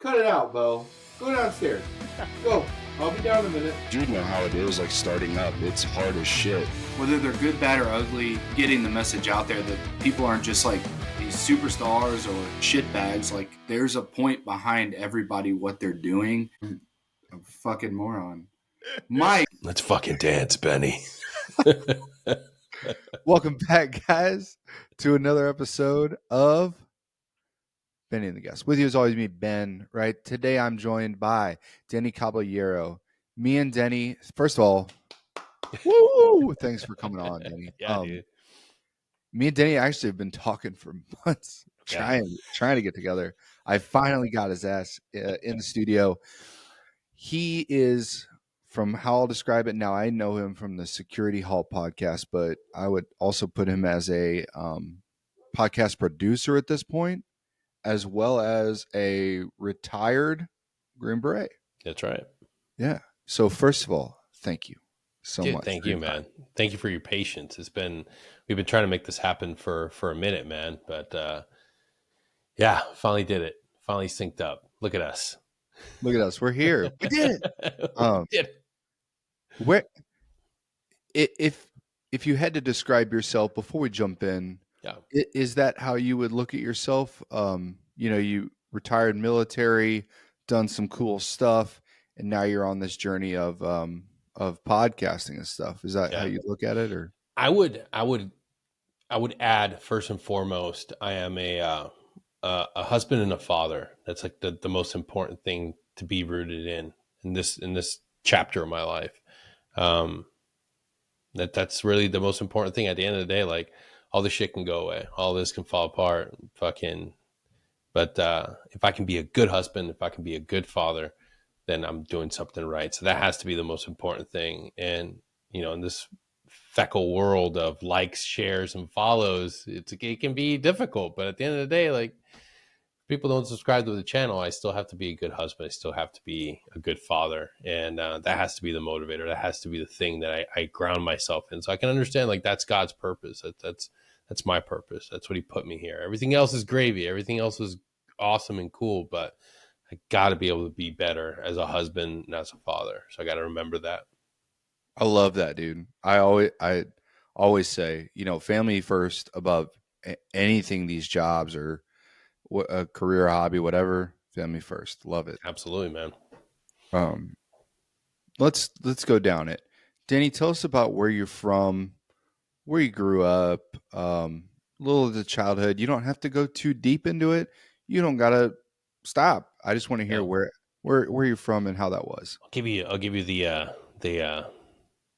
Cut it out, Bo. Go downstairs. Go. I'll be down in a minute. You know how it is, like starting up. It's hard as shit. Whether they're good, bad, or ugly, getting the message out there that people aren't just like these superstars or shitbags. Like, there's a point behind everybody, what they're doing. I'm a fucking moron. Mike. Let's fucking dance, Benny. Welcome back, guys, to another episode of Benny and the Guest. With you as always, me, Ben, right? Today I'm joined by Deny Caballero. Me and Denny, first of all, woo! Thanks for coming on, Denny. Yeah, dude. Me and Denny actually have been talking for months, trying to get together. I finally got his ass in the studio. He is, from how I'll describe it now, I know him from the Security Hall podcast, but I would also put him as a podcast producer at this point, as well as a retired Green Beret. That's right. Yeah. So first of all, thank you so much. Thank you, man. Thank you for your patience. We've been trying to make this happen for a minute, man. But yeah, finally did it. Finally synced up. Look at us. Look at us. We're here. We did it. We did it. Where, if you had to describe yourself before we jump in, Yeah. is that how you would look at yourself? You retired military, done some cool stuff, and now you're on this journey of podcasting and stuff. Is that how you look at it? Or I would add, first and foremost, I am a husband and a father. That's like the most important thing to be rooted in this chapter of my life. That's really the most important thing. At the end of the day, like, all this shit can go away. All this can fall apart. But if I can be a good husband, if I can be a good father, then I'm doing something right. So that has to be the most important thing. And, in this feckle world of likes, shares, and follows, it can be difficult. But at the end of the day, like, if people don't subscribe to the channel, I still have to be a good husband. I still have to be a good father. And that has to be the motivator. That has to be the thing that I ground myself in. So I can understand, like, that's God's purpose. That's my purpose. That's what he put me here. Everything else is gravy. Everything else is awesome and cool, but I got to be able to be better as a husband and as a father. So I got to remember that. I love that, dude. I always say, family first above anything. These jobs or a career, hobby, whatever. Family first. Love it. Absolutely, man. Let's go down it. Denny, tell us about where you're from, where you grew up, a little of the childhood. You don't have to go too deep into it. You don't gotta stop. I just want to hear where you're from and how that was. I'll give you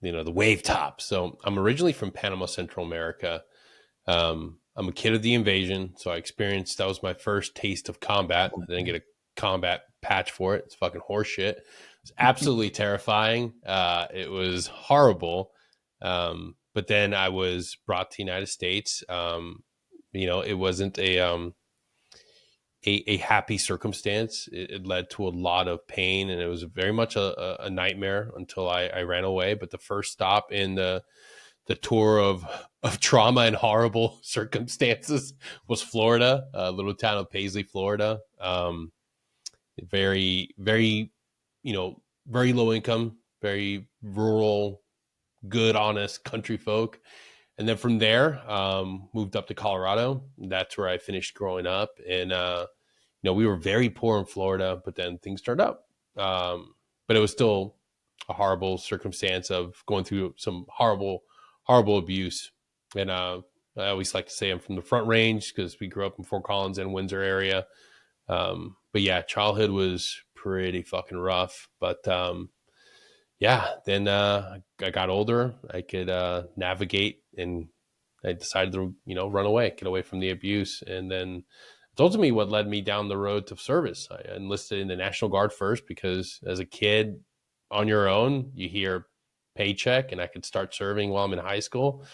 the wave top. So I'm originally from Panama, Central America. I'm a kid of the invasion, so that was my first taste of combat. I didn't get a combat patch for it. It's fucking horseshit. It's absolutely terrifying. It was horrible. But then I was brought to the United States. It wasn't a happy circumstance. It led to a lot of pain, and it was very much a nightmare until I ran away. But the first stop in the tour of trauma and horrible circumstances was Florida, a little town of Paisley, Florida. Very, very, very low income, very rural, good, honest country folk. And then from there, moved up to Colorado. That's where I finished growing up. And, we were very poor in Florida, but then things turned up. But it was still a horrible circumstance of going through some horrible abuse. And I always like to say I'm from the Front Range because we grew up in Fort Collins and Windsor area. But yeah, childhood was pretty fucking rough. But then I got older. I could navigate, and I decided to, run away, get away from the abuse. And then it's ultimately what led me down the road to service. I enlisted in the National Guard first because as a kid on your own, you hear paycheck, and I could start serving while I'm in high school.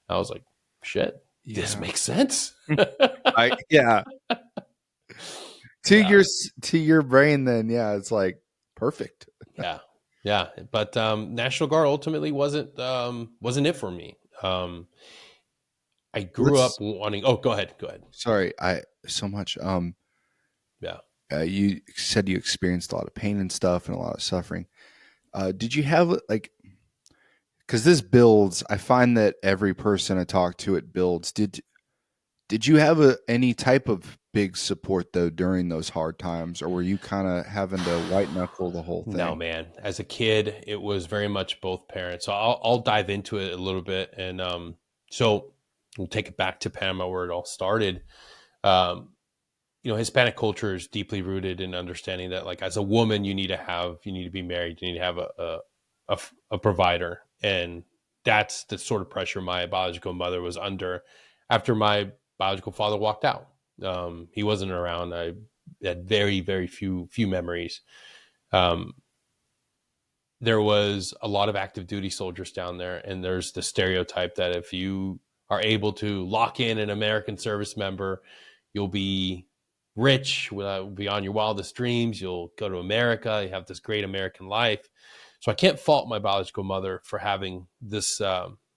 I was like, shit, this makes sense. To your brain, then, it's like perfect. Yeah. But National Guard ultimately wasn't it for me. I grew up wanting. Oh, go ahead. Sorry, so much. Yeah. you said you experienced a lot of pain and stuff and a lot of suffering. Did you have like, because this builds, I find that every person I talk to, it builds. Did you have any type of big support though during those hard times, or were you kind of having to white knuckle the whole thing? No, man. As a kid, it was very much both parents. So I'll dive into it a little bit, and so we'll take it back to Panama where it all started. Hispanic culture is deeply rooted in understanding that, like, as a woman, you need to be married, you need to have a provider, and that's the sort of pressure my biological mother was under after my biological father walked out. He wasn't around. I had very, very few memories. There was a lot of active duty soldiers down there, and there's the stereotype that if you are able to lock in an American service member, you'll be rich beyond your wildest dreams. You'll go to America. You have this great American life. So I can't fault my biological mother for having this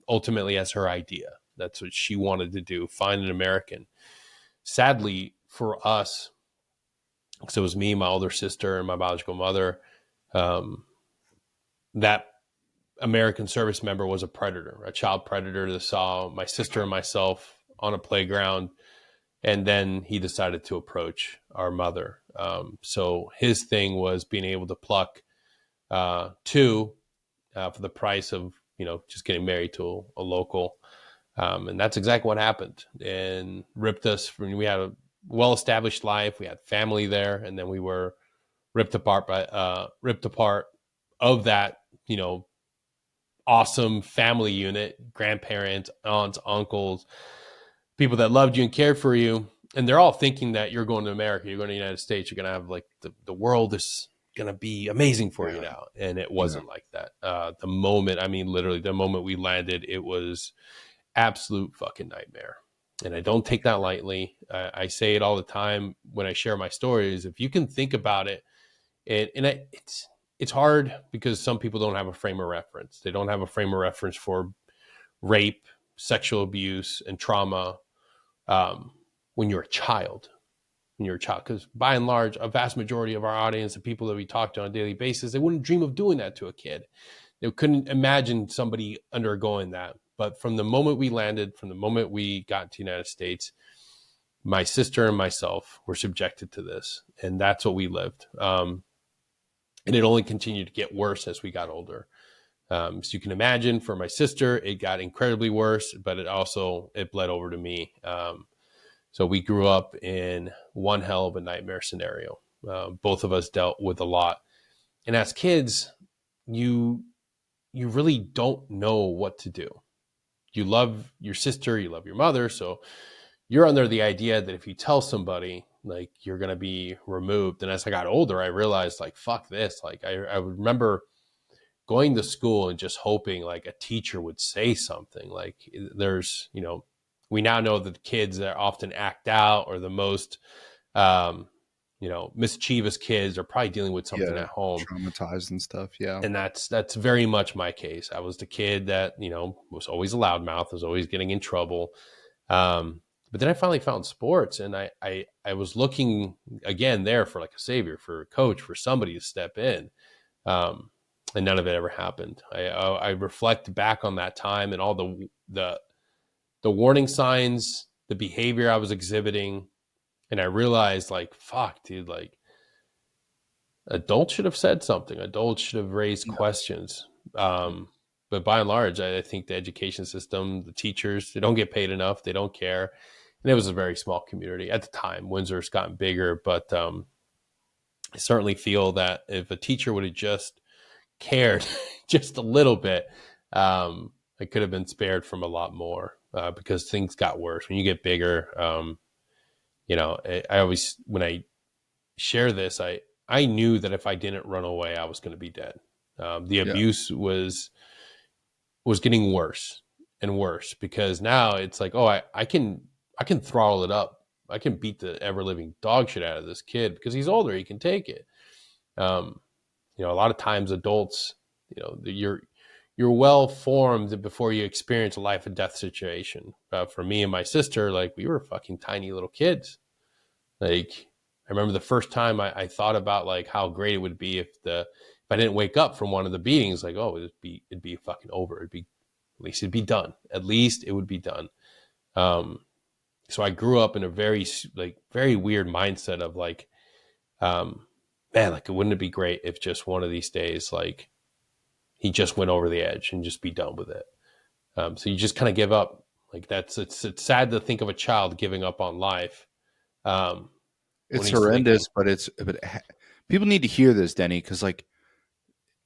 ultimately as her idea. That's what she wanted to do, find an American. Sadly for us, because it was me, my older sister, and my biological mother, that American service member was a predator, a child predator that saw my sister and myself on a playground. And then he decided to approach our mother. So his thing was being able to pluck two for the price of, just getting married to a local. And that's exactly what happened, and ripped us from, we had a well-established life. We had family there. And then we were ripped apart of that, awesome family unit, grandparents, aunts, uncles, people that loved you and cared for you. And they're all thinking that you're going to America, you're going to the United States, you're going to have like the world is going to be amazing for you now. And it wasn't like that. The moment we landed, it was absolute fucking nightmare. And I don't take that lightly. I say it all the time when I share my stories. If you can think about it, it's hard because some people don't have a frame of reference. They don't have a frame of reference for rape, sexual abuse, and trauma when you're a child. Because by and large, a vast majority of our audience, the people that we talk to on a daily basis, they wouldn't dream of doing that to a kid. They couldn't imagine somebody undergoing that. But from the moment we landed, from the moment we got to the United States, my sister and myself were subjected to this. And that's what we lived. And it only continued to get worse as we got older. So you can imagine for my sister, it got incredibly worse, but it bled over to me. So we grew up in one hell of a nightmare scenario. Both of us dealt with a lot. And as kids, you really don't know what to do. You love your sister, you love your mother. So you're under the idea that if you tell somebody, like, you're going to be removed. And as I got older, I realized, like, fuck this. Like, I remember going to school and just hoping like a teacher would say something. Like, there's, we now know that the kids that often act out or the most, mischievous kids are probably dealing with something at home, traumatized and stuff. Yeah. And that's very much my case. I was the kid that, was always a loudmouth, was always getting in trouble. But then I finally found sports, and I was looking again there for like a savior, for a coach, for somebody to step in. And none of it ever happened. I reflect back on that time and all the warning signs, the behavior I was exhibiting. And I realized, like, fuck, dude, like, adults should have said something. Adults should have raised questions. But by and large, I think the education system, the teachers, they don't get paid enough. They don't care. And it was a very small community at the time. Windsor's gotten bigger, but I certainly feel that if a teacher would have just cared just a little bit, I could have been spared from a lot more, because things got worse. When you get bigger, I always, when I share this, I knew that if I didn't run away, I was going to be dead. The abuse was getting worse and worse, because now it's like, oh, I can throttle it up. I can beat the ever living dog shit out of this kid because he's older. He can take it. A lot of times adults, you're well formed before you experience a life and death situation. For me and my sister, like, we were fucking tiny little kids. Like, remember the first time I thought about like how great it would be if I didn't wake up from one of the beatings, like, oh, it'd be fucking over. At least it'd be done. At least it would be done. So I grew up in a very weird mindset of like, man, like, wouldn't it be great if just one of these days, like, he just went over the edge and just be done with it. So you just kind of give up. Like it's sad to think of a child giving up on life. It's horrendous, but people need to hear this, Denny, because like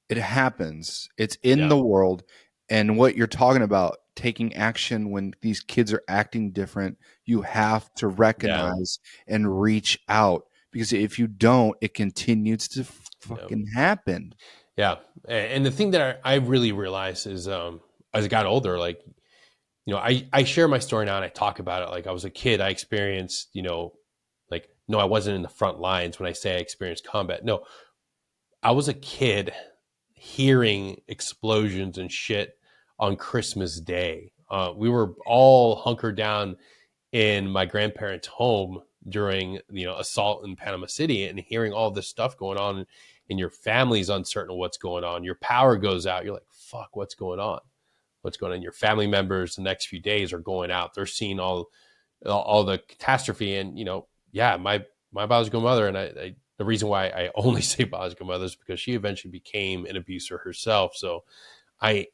it happens. It's in the world, and what you're talking about, taking action when these kids are acting different, you have to recognize and reach out, because if you don't, it continues to fucking happen. Yeah, and the thing that I really realized is, as I got older, like, you know, I share my story now and I talk about it. Like I was a kid, I experienced, you know, like, no, I wasn't in the front lines when I say I experienced combat. No, I was a kid hearing explosions and shit on Christmas Day. We were all hunkered down in my grandparents' home during, you know, assault in Panama City, and hearing all this stuff going on, and your family's uncertain of what's going on. Your power goes out. You're like, fuck, what's going on? What's going on? Your family members the next few days are going out. They're seeing all the catastrophe. And, you know, yeah, my biological mother, and I the reason why I only say biological mother is because she eventually became an abuser herself. So I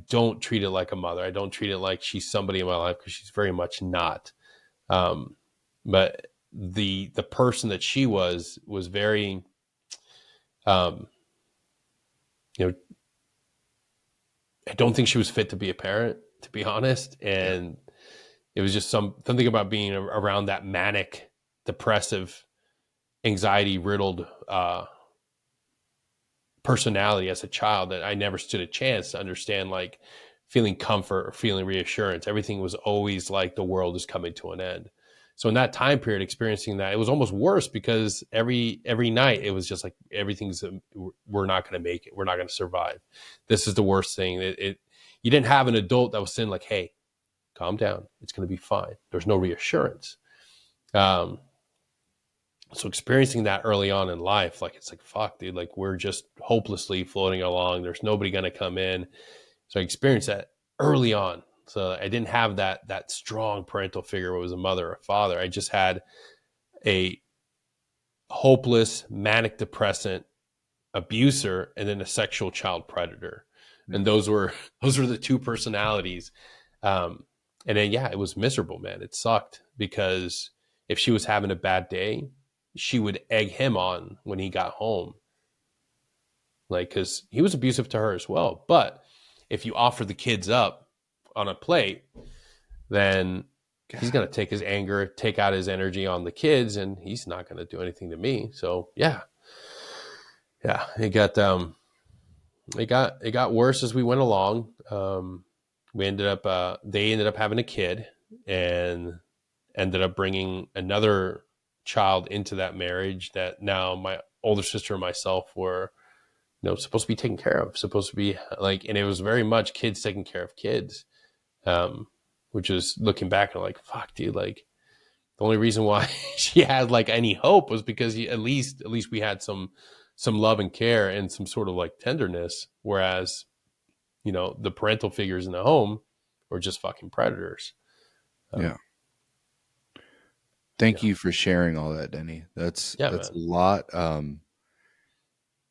don't treat it like a mother. I don't treat it like she's somebody in my life, because she's very much not. But the person that she was very, you know, I don't think she was fit to be a parent, to be honest. And it was just something about being around that manic, depressive, anxiety riddled personality as a child, that I never stood a chance to understand, like, feeling comfort or feeling reassurance. Everything was always like the world is coming to an end. So in that time period, experiencing that, it was almost worse, because every night it was just like, we're not going to make it. We're not going to survive. This is the worst thing. You didn't have an adult that was saying like, hey, calm down. It's going to be fine. There's no reassurance. So experiencing that early on in life, like, it's like, fuck, dude, like, we're just hopelessly floating along. There's nobody going to come in. So I experienced that early on. So I didn't have that strong parental figure, whether it was a mother or a father. I just had a hopeless, manic depressant abuser, and then a sexual child predator. And those were the two personalities. And then, yeah, it was miserable, man. It sucked, because if she was having a bad day, she would egg him on when he got home. Like, because he was abusive to her as well. But if you offer the kids up on a plate, then he's going to take his anger, take out his energy on the kids, and he's not going to do anything to me. So yeah, it got worse as we went along. They ended up having a kid, and ended up bringing another child into that marriage that now my older sister and myself were, you know, supposed to be taken care of, supposed to be like, and it was very much kids taking care of kids. Which is, looking back, and like, fuck, dude, like, the only reason why she had like any hope was because at least we had some love and care and some sort of like tenderness. Whereas, you know, the parental figures in the home were just fucking predators. Thank you for sharing all that, Denny. That's man. A lot.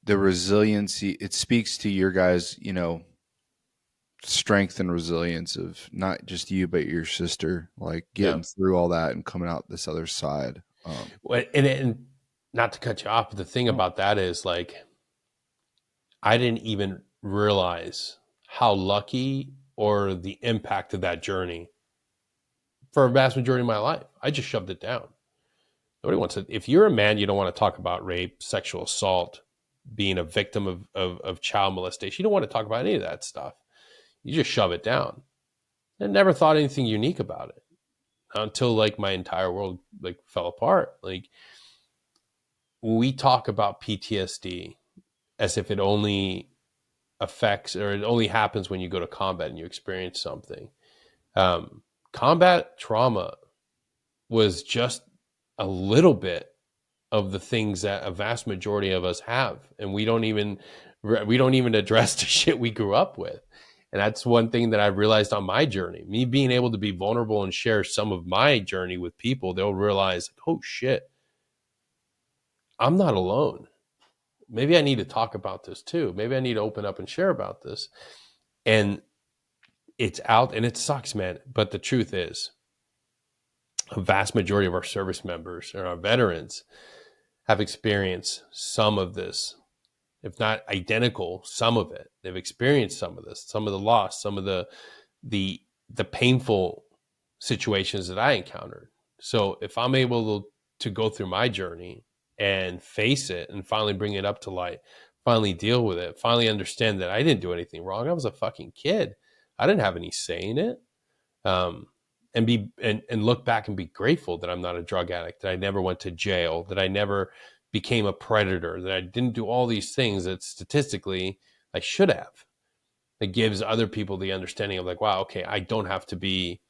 The resiliency, it speaks to your guys, you know, strength and resilience of not just you, but your sister, like getting through all that and coming out this other side. And not to cut you off, but the thing about that is, like, I didn't even realize how lucky or the impact of that journey for a vast majority of my life. I just shoved it down. Nobody wants to. If you're a man, you don't want to talk about rape, sexual assault, being a victim of child molestation. You don't want to talk about any of that stuff. You just shove it down. I never thought anything unique about it until, like, my entire world, like, fell apart. Like, when we talk about PTSD as if it only affects, or it only happens when you go to combat and you experience something. Combat trauma was just a little bit of the things that a vast majority of us have, and we don't even address the shit we grew up with. And that's one thing that I've realized on my journey. Me being able to be vulnerable and share some of my journey with people, they'll realize, oh shit, I'm not alone. Maybe I need to talk about this too. Maybe I need to open up and share about this. And it's out, and it sucks, man. But the truth is, a vast majority of our service members and our veterans have experienced some of this, if not identical, some of it. They've experienced some of this, some of the loss, some of the painful situations that I encountered. So if I'm able to go through my journey and face it and finally bring it up to light, finally deal with it, finally understand that I didn't do anything wrong. I was a fucking kid. I didn't have any say in it. And look back and be grateful that I'm not a drug addict, that I never went to jail, that I never became a predator, that I didn't do all these things that statistically I should have. It gives other people the understanding of like, wow, okay, I don't have to be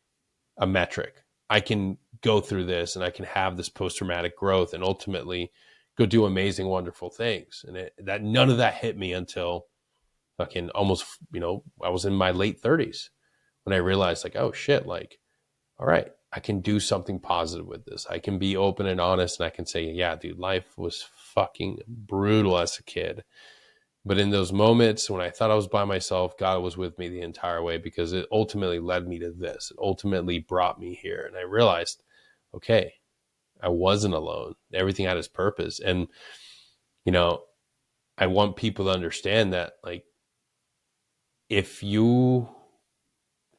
a metric. I can go through this and I can have this post-traumatic growth and ultimately go do amazing, wonderful things. And that none of that hit me until fucking almost, I was in my late 30s when I realized like, oh shit, like, all right, I can do something positive with this. I can be open and honest, and I can say, yeah, dude, life was fucking brutal as a kid. But in those moments when I thought I was by myself, God was with me the entire way, because it ultimately led me to this. It ultimately brought me here. And I realized, okay, I wasn't alone. Everything had its purpose. And, I want people to understand that, like, if you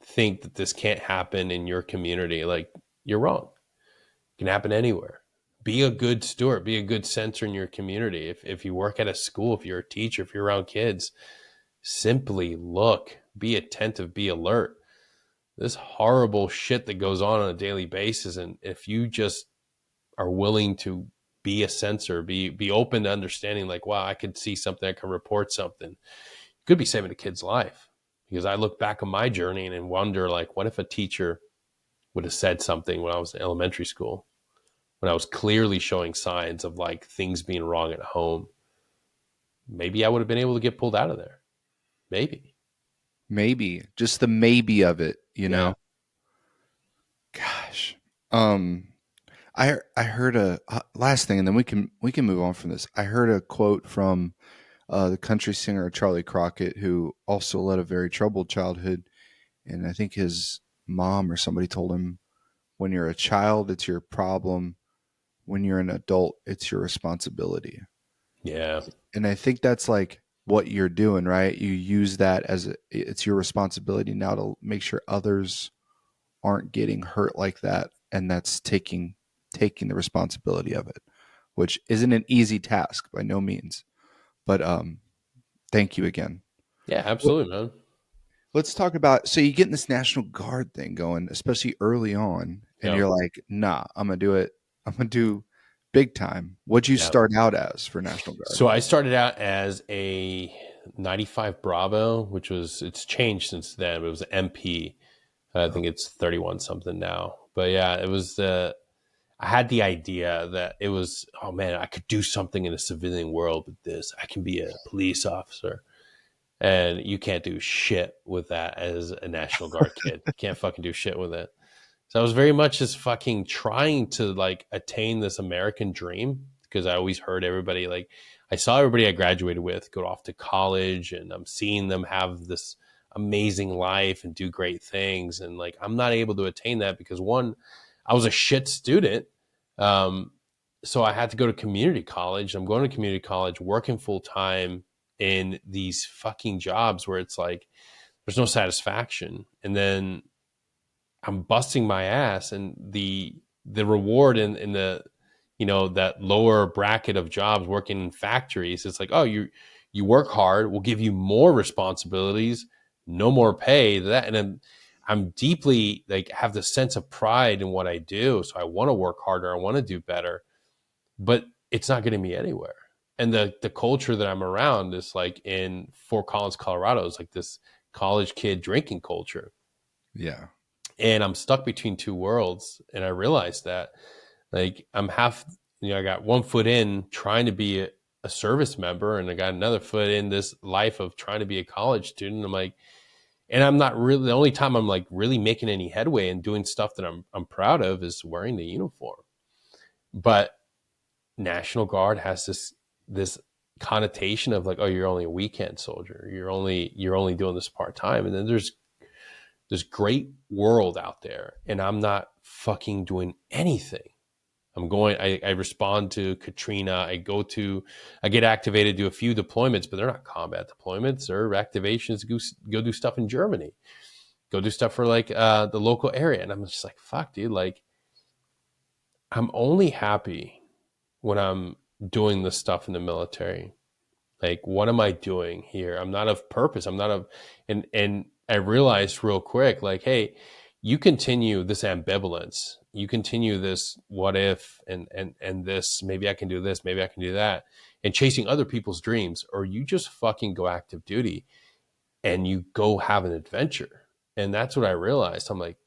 think that this can't happen in your community, like, you're wrong. It can happen anywhere. Be a good steward, be a good censor in your community. If you work at a school, if you're a teacher, if you're around kids, simply look, be attentive, be alert. This horrible shit that goes on a daily basis. And if you just are willing to be a censor, be open to understanding, like, wow, I could see something, I can report something, you could be saving a kid's life. Because I look back on my journey and wonder, like, what if a teacher would have said something when I was in elementary school, when I was clearly showing signs of like things being wrong at home? Maybe I would have been able to get pulled out of there. Maybe just the maybe of it, know. Gosh, I heard a last thing, and then we can move on from this. I heard a quote from the country singer Charlie Crockett, who also led a very troubled childhood, and I think his mom or somebody told him, when you're a child, it's your problem. When you're an adult, it's your responsibility. Yeah. And I think that's like what you're doing, right? You use that as it's your responsibility now to make sure others aren't getting hurt like that. And that's taking the responsibility of it, which isn't an easy task by no means. But thank you again. Yeah, absolutely, man. Let's talk about, so you get in this National Guard thing going, especially early on, and you're like, nah, I'm going to do it. I'm going to do big time. What'd you start out as for National Guard? So I started out as a 95 Bravo, which was, it's changed since then, but it was an MP. I think it's 31 something now. But yeah, it was, I had the idea that it was, oh man, I could do something in a civilian world with this. I can be a police officer. And you can't do shit with that as a National Guard kid. You can't fucking do shit with it. So I was very much just fucking trying to like attain this American dream, because I always heard everybody, like, I saw everybody I graduated with go off to college, and I'm seeing them have this amazing life and do great things. And like, I'm not able to attain that because, one, I was a shit student. So I had to go to community college. I'm going to community college, working full time in these fucking jobs where it's like, there's no satisfaction. And then I'm busting my ass, and the reward in the, that lower bracket of jobs working in factories, it's like, oh, you work hard, we'll give you more responsibilities, no more pay. That, and then I'm deeply like have this sense of pride in what I do. So I want to work harder. I want to do better, but it's not getting me anywhere. And the culture that I'm around is like in Fort Collins, Colorado, is like this college kid drinking culture. Yeah. And I'm stuck between two worlds. And I realized that, like, I'm half, I got one foot in trying to be a service member, and I got another foot in this life of trying to be a college student. I'm like, and I'm not really, the only time I'm like really making any headway and doing stuff that I'm proud of is wearing the uniform. But National Guard has this connotation of like, oh, you're only a weekend soldier. You're only doing this part-time. And then there's this great world out there, and I'm not fucking doing anything. I respond to Katrina. I get activated to do a few deployments, but they're not combat deployments. They're activations to go do stuff in Germany, go do stuff for like the local area. And I'm just like, fuck, dude, like I'm only happy when I'm doing this stuff in the military. Like, what am I doing here? I'm not of purpose. I'm not of, and I realized real quick, like, hey, you continue this ambivalence, you continue this what if, and this, maybe I can do this, maybe I can do that, and chasing other people's dreams, or you just fucking go active duty and you go have an adventure. And that's what I realized. I'm like,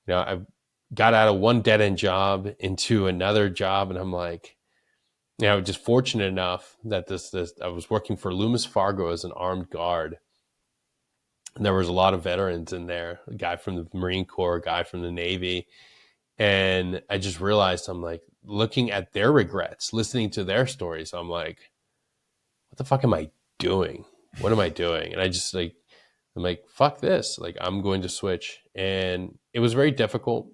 I got out of one dead end job into another job, and I'm like, just fortunate enough that this I was working for Loomis Fargo as an armed guard. And there was a lot of veterans in there, a guy from the Marine Corps, a guy from the Navy. And I just realized, I'm like, looking at their regrets, listening to their stories, I'm like, what the fuck am I doing? What am I doing? And I just like, I'm like, fuck this. Like, I'm going to switch. And it was very difficult.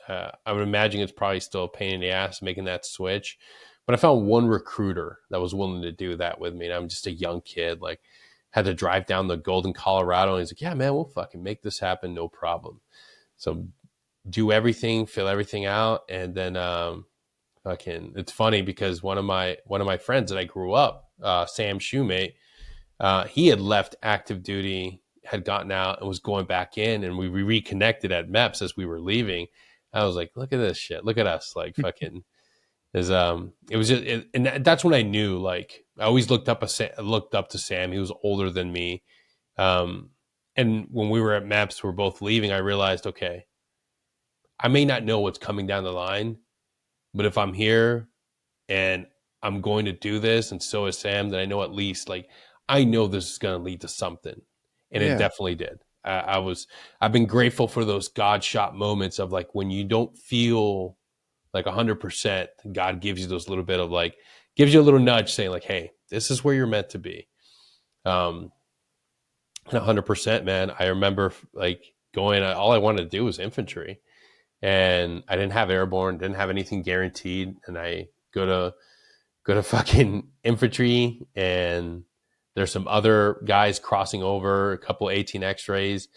I would imagine it's probably still a pain in the ass making that switch. But I found one recruiter that was willing to do that with me. And I'm just a young kid, like, had to drive down the Golden, Colorado. And he's like, yeah, man, we'll fucking make this happen. No problem. So do everything, fill everything out. And then it's funny because one of my friends that I grew up, Sam Shoemate, he had left active duty, had gotten out and was going back in. And we reconnected at MEPS as we were leaving. I was like, look at this shit. Look at us. Like fucking it was just, and that's when I knew, like, I always looked up to Sam. He was older than me. And when we were at MEPS, we're both leaving. I realized, okay, I may not know what's coming down the line, but if I'm here and I'm going to do this, and so is Sam, then I know at least, like, I know this is going to lead to something. And it definitely did. I've been grateful for those God shot moments of like, when you don't feel like 100%, God gives you those little bit of like, gives you a little nudge saying like, hey, this is where you're meant to be. 100%, man. I remember like going, all I wanted to do was infantry, and I didn't have airborne, didn't have anything guaranteed. And I go to fucking infantry, and there's some other guys crossing over, a couple 18 X-rays,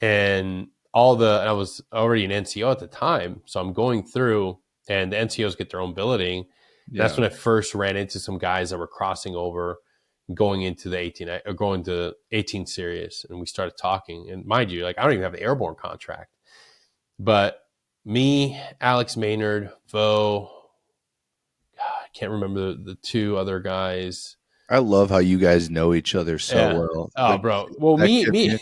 and I was already an NCO at the time. So I'm going through, and the NCOs get their own billeting. Yeah. That's when I first ran into some guys that were crossing over, going into the 18 series. And we started talking, and mind you, like, I don't even have an airborne contract, but me, Alex Maynard, Vo, God, I can't remember the two other guys. I love how you guys know each other so well. Oh, like, bro. Well, me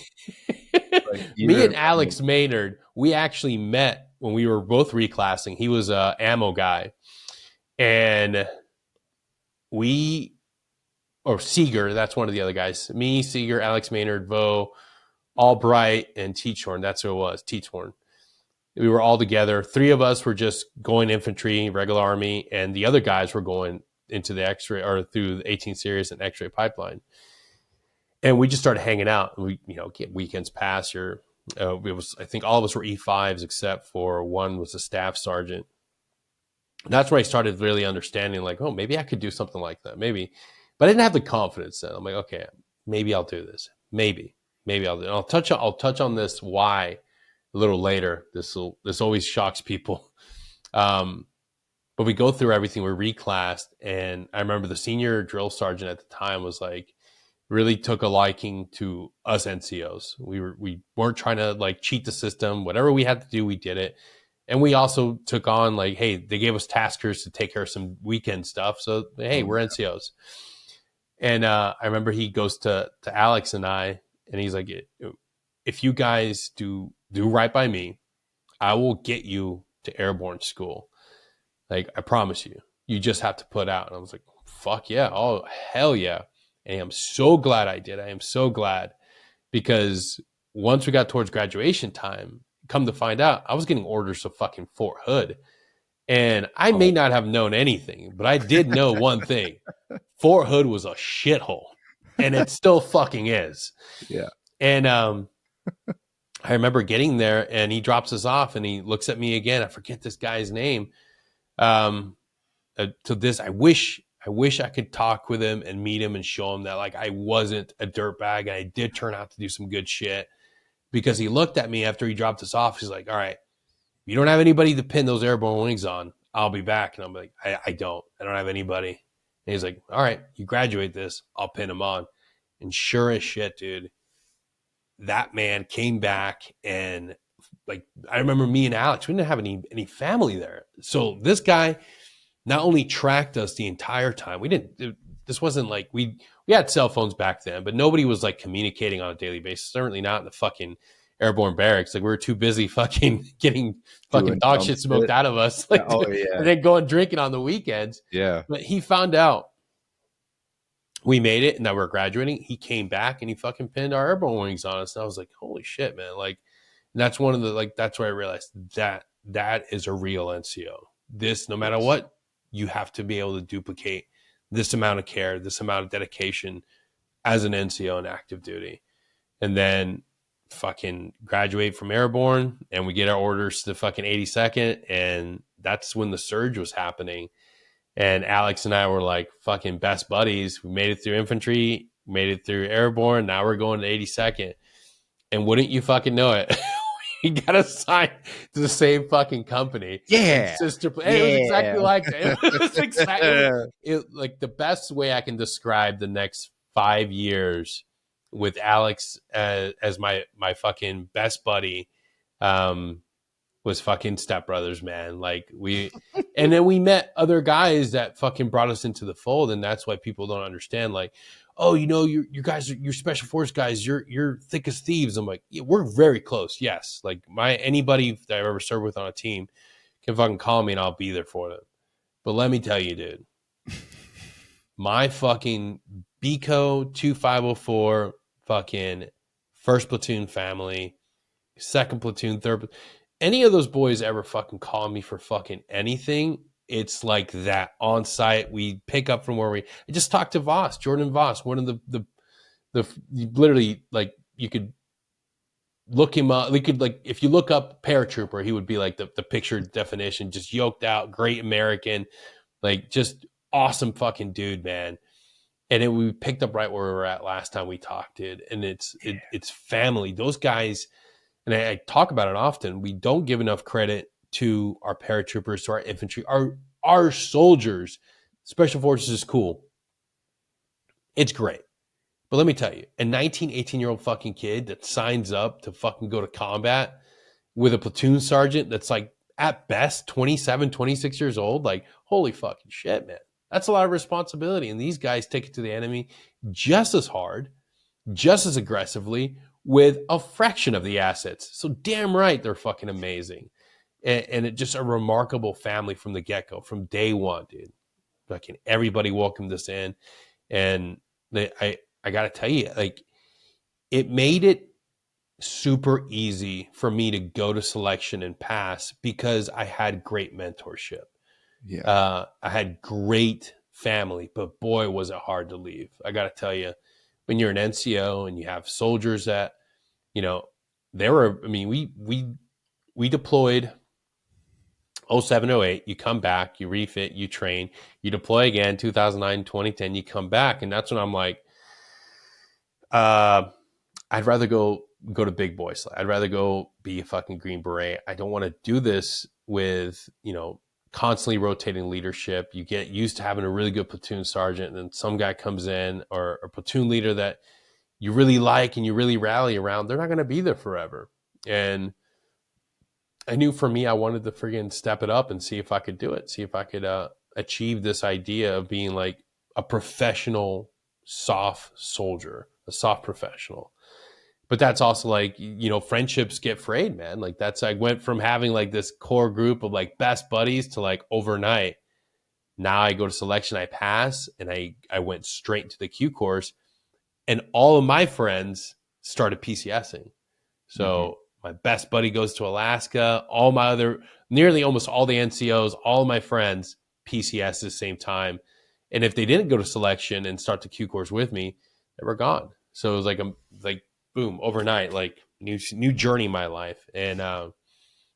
and Alex Maynard, we actually met when we were both reclassing. He was a ammo guy, and Seeger, that's one of the other guys. Me, Seeger, Alex Maynard, Vo, Albright, and Teachhorn. That's who it was, Teachhorn. We were all together. 3 of us were just going infantry, regular Army, and the other guys were going into the X-ray, or through the 18 series and X-ray pipeline. And we just started hanging out. We, get weekends pass. I think all of us were E5s except for one was a staff sergeant. And that's where I started really understanding, like, oh, maybe I could do something like that. Maybe, but I didn't have the confidence then. I'm like, okay, maybe I'll do this. Maybe I'll do it. And I'll touch on this why a little later. This always shocks people. But we go through everything. We're reclassed, and I remember the senior drill sergeant at the time was like, really took a liking to us NCOs. We weren't trying to like cheat the system. Whatever we had to do, we did it. And we also took on, like, hey, they gave us taskers to take care of some weekend stuff. So, hey, we're NCOs. And I remember he goes to Alex and I, and he's like, if you guys do right by me, I will get you to airborne school. Like, I promise you. You just have to put out. And I was like, fuck yeah. Oh, hell yeah. And I'm so glad I did. I am so glad, because once we got towards graduation time, come to find out, I was getting orders to fucking Fort Hood. And I may not have known anything, but I did know one thing. Fort Hood was a shithole. And it still fucking is. Yeah. And I remember getting there, and he drops us off, and he looks at me again. I forget this guy's name. To this, I wish I could talk with him and meet him and show him that like I wasn't a dirtbag, and I did turn out to do some good shit. Because he looked at me after he dropped us off. He's like, all right, you don't have anybody to pin those airborne wings on, I'll be back. And I'm like, I don't have anybody. And he's like, all right, you graduate this, I'll pin them on. And sure as shit, dude, that man came back, and like, I remember me and Alex, we didn't have any family there. So this guy not only tracked us the entire time, this wasn't like we had cell phones back then, but nobody was like communicating on a daily basis. Certainly not in the fucking airborne barracks. Like, we were too busy fucking getting fucking dog shit smoked out of us. Like, and then going drinking on the weekends. Yeah. But he found out we made it and that we're graduating. He came back and he fucking pinned our airborne wings on us. And I was like, holy shit, man. Like, that's one of the, like, that's where I realized that is a real NCO. This, no matter what, you have to be able to duplicate this amount of care, this amount of dedication as an NCO in active duty. And then fucking graduate from airborne, and we get our orders to the fucking 82nd. And that's when the surge was happening. And Alex and I were like fucking best buddies. We made it through infantry, made it through airborne. Now we're going to 82nd. And wouldn't you fucking know it? We got assigned to the same fucking company. Yeah. Sister, it was exactly like that. It was exactly like the best way I can describe the next 5 years with Alex as my fucking best buddy was fucking stepbrothers, man. Like, and then we met other guys that fucking brought us into the fold. And that's why people don't understand, like, oh, you know, you guys, you're special force guys, you're thick as thieves. I'm like, yeah, we're very close. Yes. Like, anybody that I've ever served with on a team can fucking call me and I'll be there for them. But let me tell you, dude, my fucking BCO 2504 fucking first platoon family, second platoon, third, any of those boys ever fucking call me for fucking anything, it's like that on site. We pick up from where I just talked to Voss, Jordan Voss, one of the literally, like, you could look him up. You could, like, if you look up paratrooper, he would be like the picture definition, just yoked out, great American, like, just awesome fucking dude, man. And then we picked up right where we were at last time we talked, dude. And it's family. Those guys, and I talk about it often, we don't give enough credit to our paratroopers, to our infantry, our soldiers. Special forces is cool. It's great. But let me tell you, a 19, 18-year-old fucking kid that signs up to fucking go to combat with a platoon sergeant that's like at best 27, 26 years old, like, holy fucking shit, man. That's a lot of responsibility. And these guys take it to the enemy just as hard, just as aggressively, with a fraction of the assets. So damn right, they're fucking amazing. And it just a remarkable family from the get-go, from day one, dude. Fucking everybody welcomed us in. And I got to tell you, like, it made it super easy for me to go to selection and pass because I had great mentorship. Yeah. I had great family, but boy, was it hard to leave. I got to tell you, when you're an NCO and you have soldiers that, you know, we deployed 07, 08, you come back, you refit, you train, you deploy again, 2009, 2010, you come back. And that's when I'm like, I'd rather go to big boys. I'd rather go be a fucking Green Beret. I don't want to do this with, you know, constantly rotating leadership. You get used to having a really good platoon sergeant, and then some guy comes in, or a platoon leader that you really like and you really rally around. They're not going to be there forever. And I knew for me, I wanted to friggin' step it up and see if I could do it. See if I could achieve this idea of being like a professional, soft soldier, a soft professional. But that's also like, you know, friendships get frayed, man. Like, that's, I went from having like this core group of like best buddies to like overnight, Now I go to selection, I pass, and I went straight to the Q course, and all of my friends started PCSing. So my best buddy goes to Alaska. All my nearly almost all the NCOs, all of my friends PCS at the same time. And if they didn't go to selection and start the Q course with me, they were gone. So it was like boom, overnight, like new journey in my life. And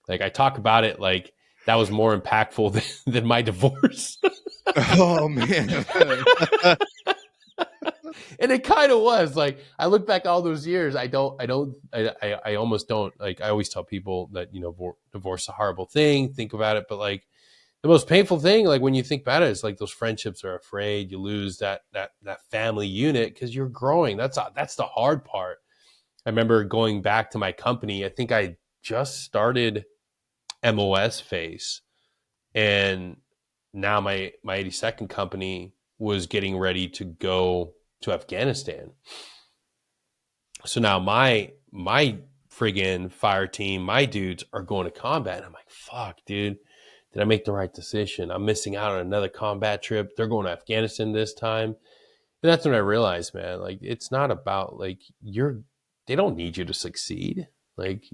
like I talk about it like that was more impactful than my divorce. Oh man. And it kind of was. Like I look back all those years, I almost don't, like I always tell people that, you know, divorce is a horrible thing, think about it, but like the most painful thing, like when you think about it, is like those friendships are afraid you lose that family unit because you're growing. That's the hard part. I remember going back to my company. I think I just started MOS phase, and now my 82nd company was getting ready to go to Afghanistan. So now my friggin' fire team, my dudes are going to combat. And I'm like, fuck, dude, did I make the right decision? I'm missing out on another combat trip. They're going to Afghanistan this time. And that's when I realized, man, like it's not about like they don't need you to succeed. Like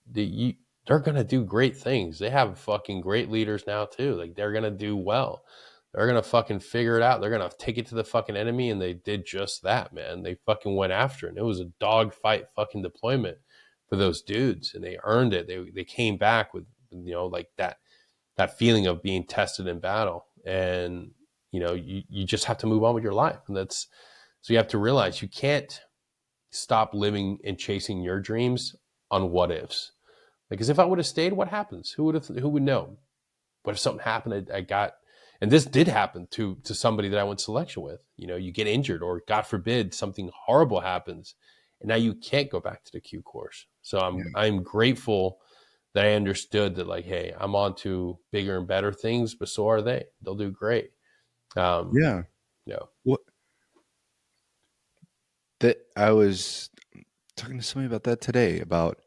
they're going to do great things. They have fucking great leaders now too. Like they're going to do well. They're going to fucking figure it out. They're going to take it to the fucking enemy. And they did just that, man. They fucking went after it. And it was a dogfight fucking deployment for those dudes. And they earned it. They came back with, you know, like that feeling of being tested in battle. And, you know, you just have to move on with your life. And so you have to realize you can't stop living and chasing your dreams on what ifs. Like, because if I would have stayed, what happens? Who would know? What if something happened? And this did happen to somebody that I went selection with. You know, you get injured, or God forbid something horrible happens, and now you can't go back to the Q course. So I'm grateful that I understood that, like, hey, I'm on to bigger and better things, but so are they. They'll do great. Yeah. What? That I was talking to somebody about that today, about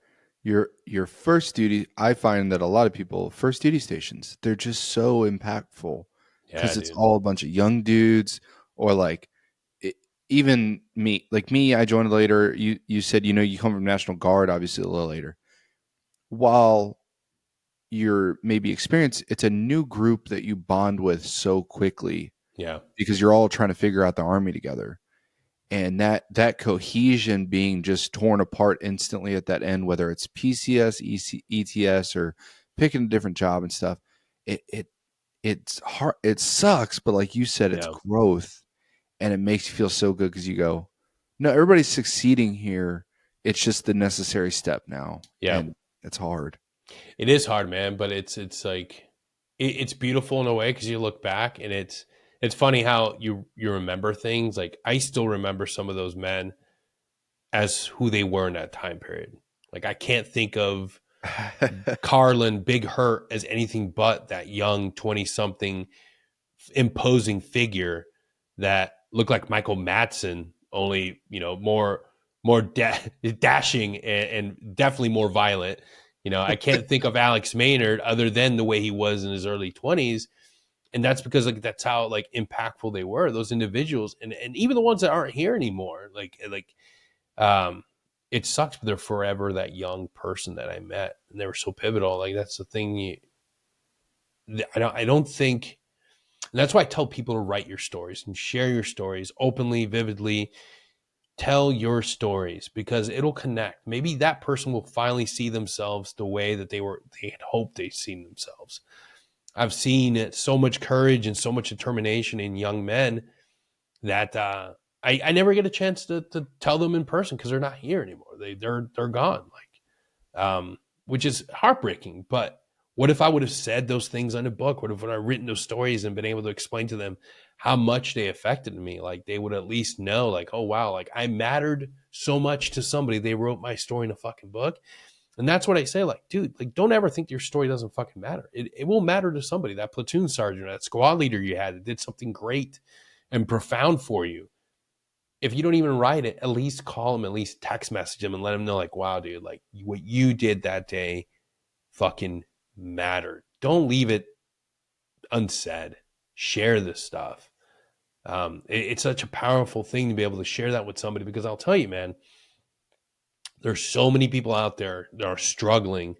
your first duty. I find that a lot of people, first duty stations, they're just so impactful because it's all a bunch of young dudes, or like even me. Like me, I joined later. You said, you know, you come from National Guard, obviously a little later. While you're maybe experienced, it's a new group that you bond with so quickly. Yeah, because you're all trying to figure out the Army together. And that cohesion being just torn apart instantly at that end, whether it's PCS, ETS, or picking a different job and stuff, it's hard. It sucks, but like you said, it's growth, and it makes you feel so good because you go, no, everybody's succeeding here. It's just the necessary step now. Yeah, and it's hard. It is hard, man, but it's like it's beautiful in a way because you look back and it's funny how you remember things. Like I still remember some of those men as who they were in that time period. Like I can't think of Carlin, Big Hurt as anything but that young 20-something imposing figure that looked like Michael Madsen, only, you know, more dashing and definitely more violent. You know, I can't think of Alex Maynard other than the way he was in his early 20s. And that's because like that's how like impactful they were, those individuals, and even the ones that aren't here anymore. It sucks, but they're forever that young person that I met, and they were so pivotal. Like that's the thing. I don't think, and that's why I tell people to write your stories and share your stories openly, vividly. Tell your stories because it'll connect. Maybe that person will finally see themselves the way that they had hoped they'd seen themselves. I've seen so much courage and so much determination in young men that I never get a chance to tell them in person because they're not here anymore. They're gone, which is heartbreaking. But what if I would have said those things in a book? What if I written those stories and been able to explain to them how much they affected me? Like they would at least know, like, oh wow, like I mattered so much to somebody. They wrote my story in a fucking book. And that's what I say, like, dude, like, don't ever think your story doesn't fucking matter. It will matter to somebody. That platoon sergeant, that squad leader you had that did something great and profound for you. If you don't even write it, at least call him, at least text message him and let him know, like, wow, dude, like, what you did that day fucking mattered. Don't leave it unsaid. share this stuff. It's such a powerful thing to be able to share that with somebody, because I'll tell you, man, there's so many people out there that are struggling,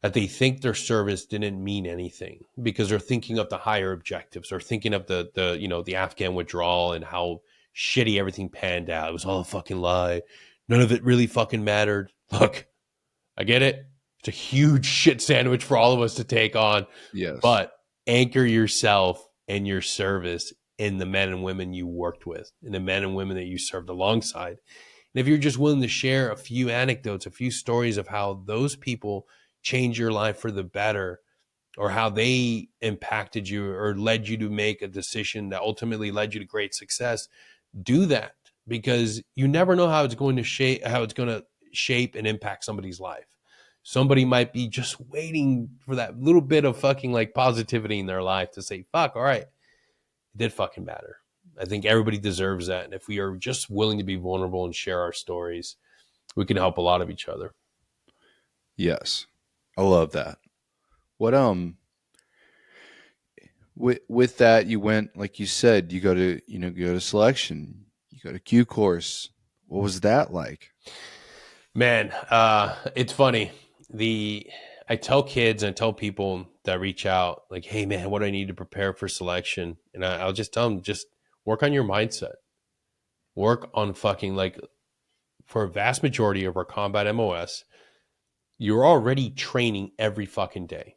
that they think their service didn't mean anything because they're thinking of the higher objectives, or thinking of the Afghan withdrawal and how shitty everything panned out. It was all a fucking lie. None of it really fucking mattered. Look, I get it. It's a huge shit sandwich for all of us to take on. Yes. But anchor yourself and your service in the men and women you worked with, and the men and women that you served alongside. And if you're just willing to share a few anecdotes, a few stories of how those people change your life for the better, or how they impacted you or led you to make a decision that ultimately led you to great success, do that, because you never know how it's going to shape and impact somebody's life. Somebody might be just waiting for that little bit of fucking like positivity in their life to say, fuck, all right, it did fucking matter. I think everybody deserves that. And if we are just willing to be vulnerable and share our stories, we can help a lot of each other. Yes. I love that. What, with that, you went, like you said, you go to selection, you go to Q course. What was that like? Man, it's funny. I tell kids and I tell people that reach out, like, hey man, what do I need to prepare for selection? And I'll just tell them, just work on your mindset. Work on fucking, like, for a vast majority of our combat MOS, you're already training every fucking day.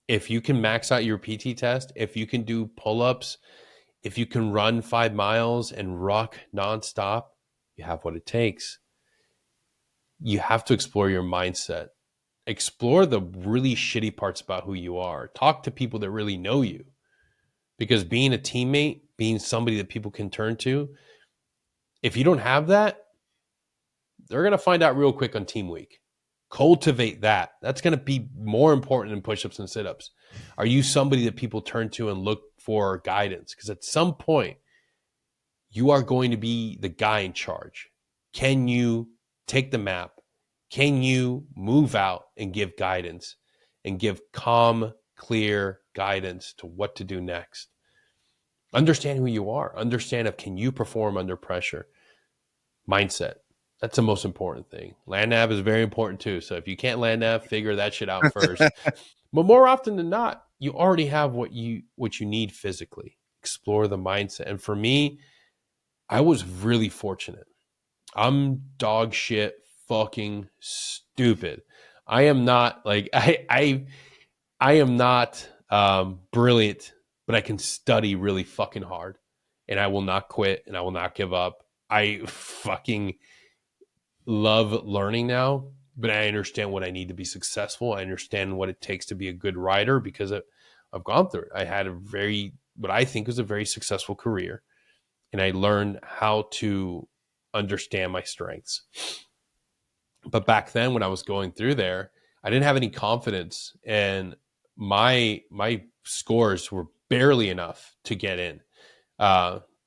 If you can max out your PT test, if you can do pull-ups, if you can run 5 miles and ruck nonstop, you have what it takes. You have to explore your mindset. Explore the really shitty parts about who you are. Talk to people that really know you. Because being a teammate, being somebody that people can turn to, if you don't have that, they're going to find out real quick on team week. Cultivate that. That's going to be more important than push-ups and sit-ups. Are you somebody that people turn to and look for guidance? Because at some point, you are going to be the guy in charge. Can you take the map? Can you move out and give guidance and give calm, clear guidance to what to do next? Understand who you are. Understand if can you perform under pressure. Mindset. That's the most important thing. Land nav is very important too. So if you can't land nav, figure that shit out first. But more often than not, you already have what you need physically. Explore the mindset. And for me, I was really fortunate. I'm dog shit fucking stupid. I am not like I am not brilliant, but I can study really fucking hard, and I will not quit, and I will not give up. I fucking love learning now, but I understand what I need to be successful. I understand what it takes to be a good rider because I've gone through it. I had what I think was a very successful career, and I learned how to understand my strengths. But back then when I was going through there, I didn't have any confidence, and my scores were barely enough to get in.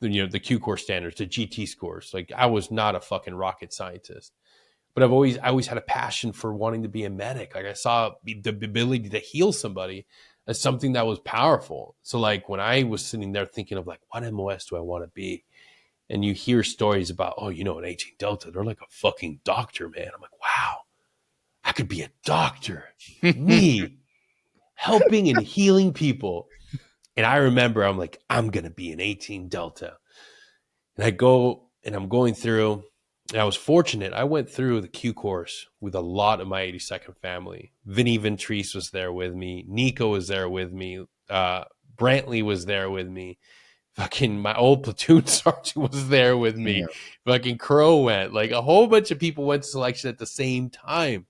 The Q course standards, the GT scores. Like, I was not a fucking rocket scientist, but I always had a passion for wanting to be a medic. Like, I saw the ability to heal somebody as something that was powerful. So like when I was sitting there thinking of like, what MOS do I want to be? And you hear stories about, an 18 Delta, they're like a fucking doctor, man. I'm like, wow, I could be a doctor. Me helping and healing people. And I remember I'm like, I'm going to be an 18 Delta. And I go and I'm going through, and I was fortunate. I went through the Q course with a lot of my 82nd family. Vinny Ventrice was there with me. Nico was there with me. Brantley was there with me. Fucking my old platoon sergeant was there with me. Yeah. Fucking Crow went. Like, a whole bunch of people went to selection at the same time.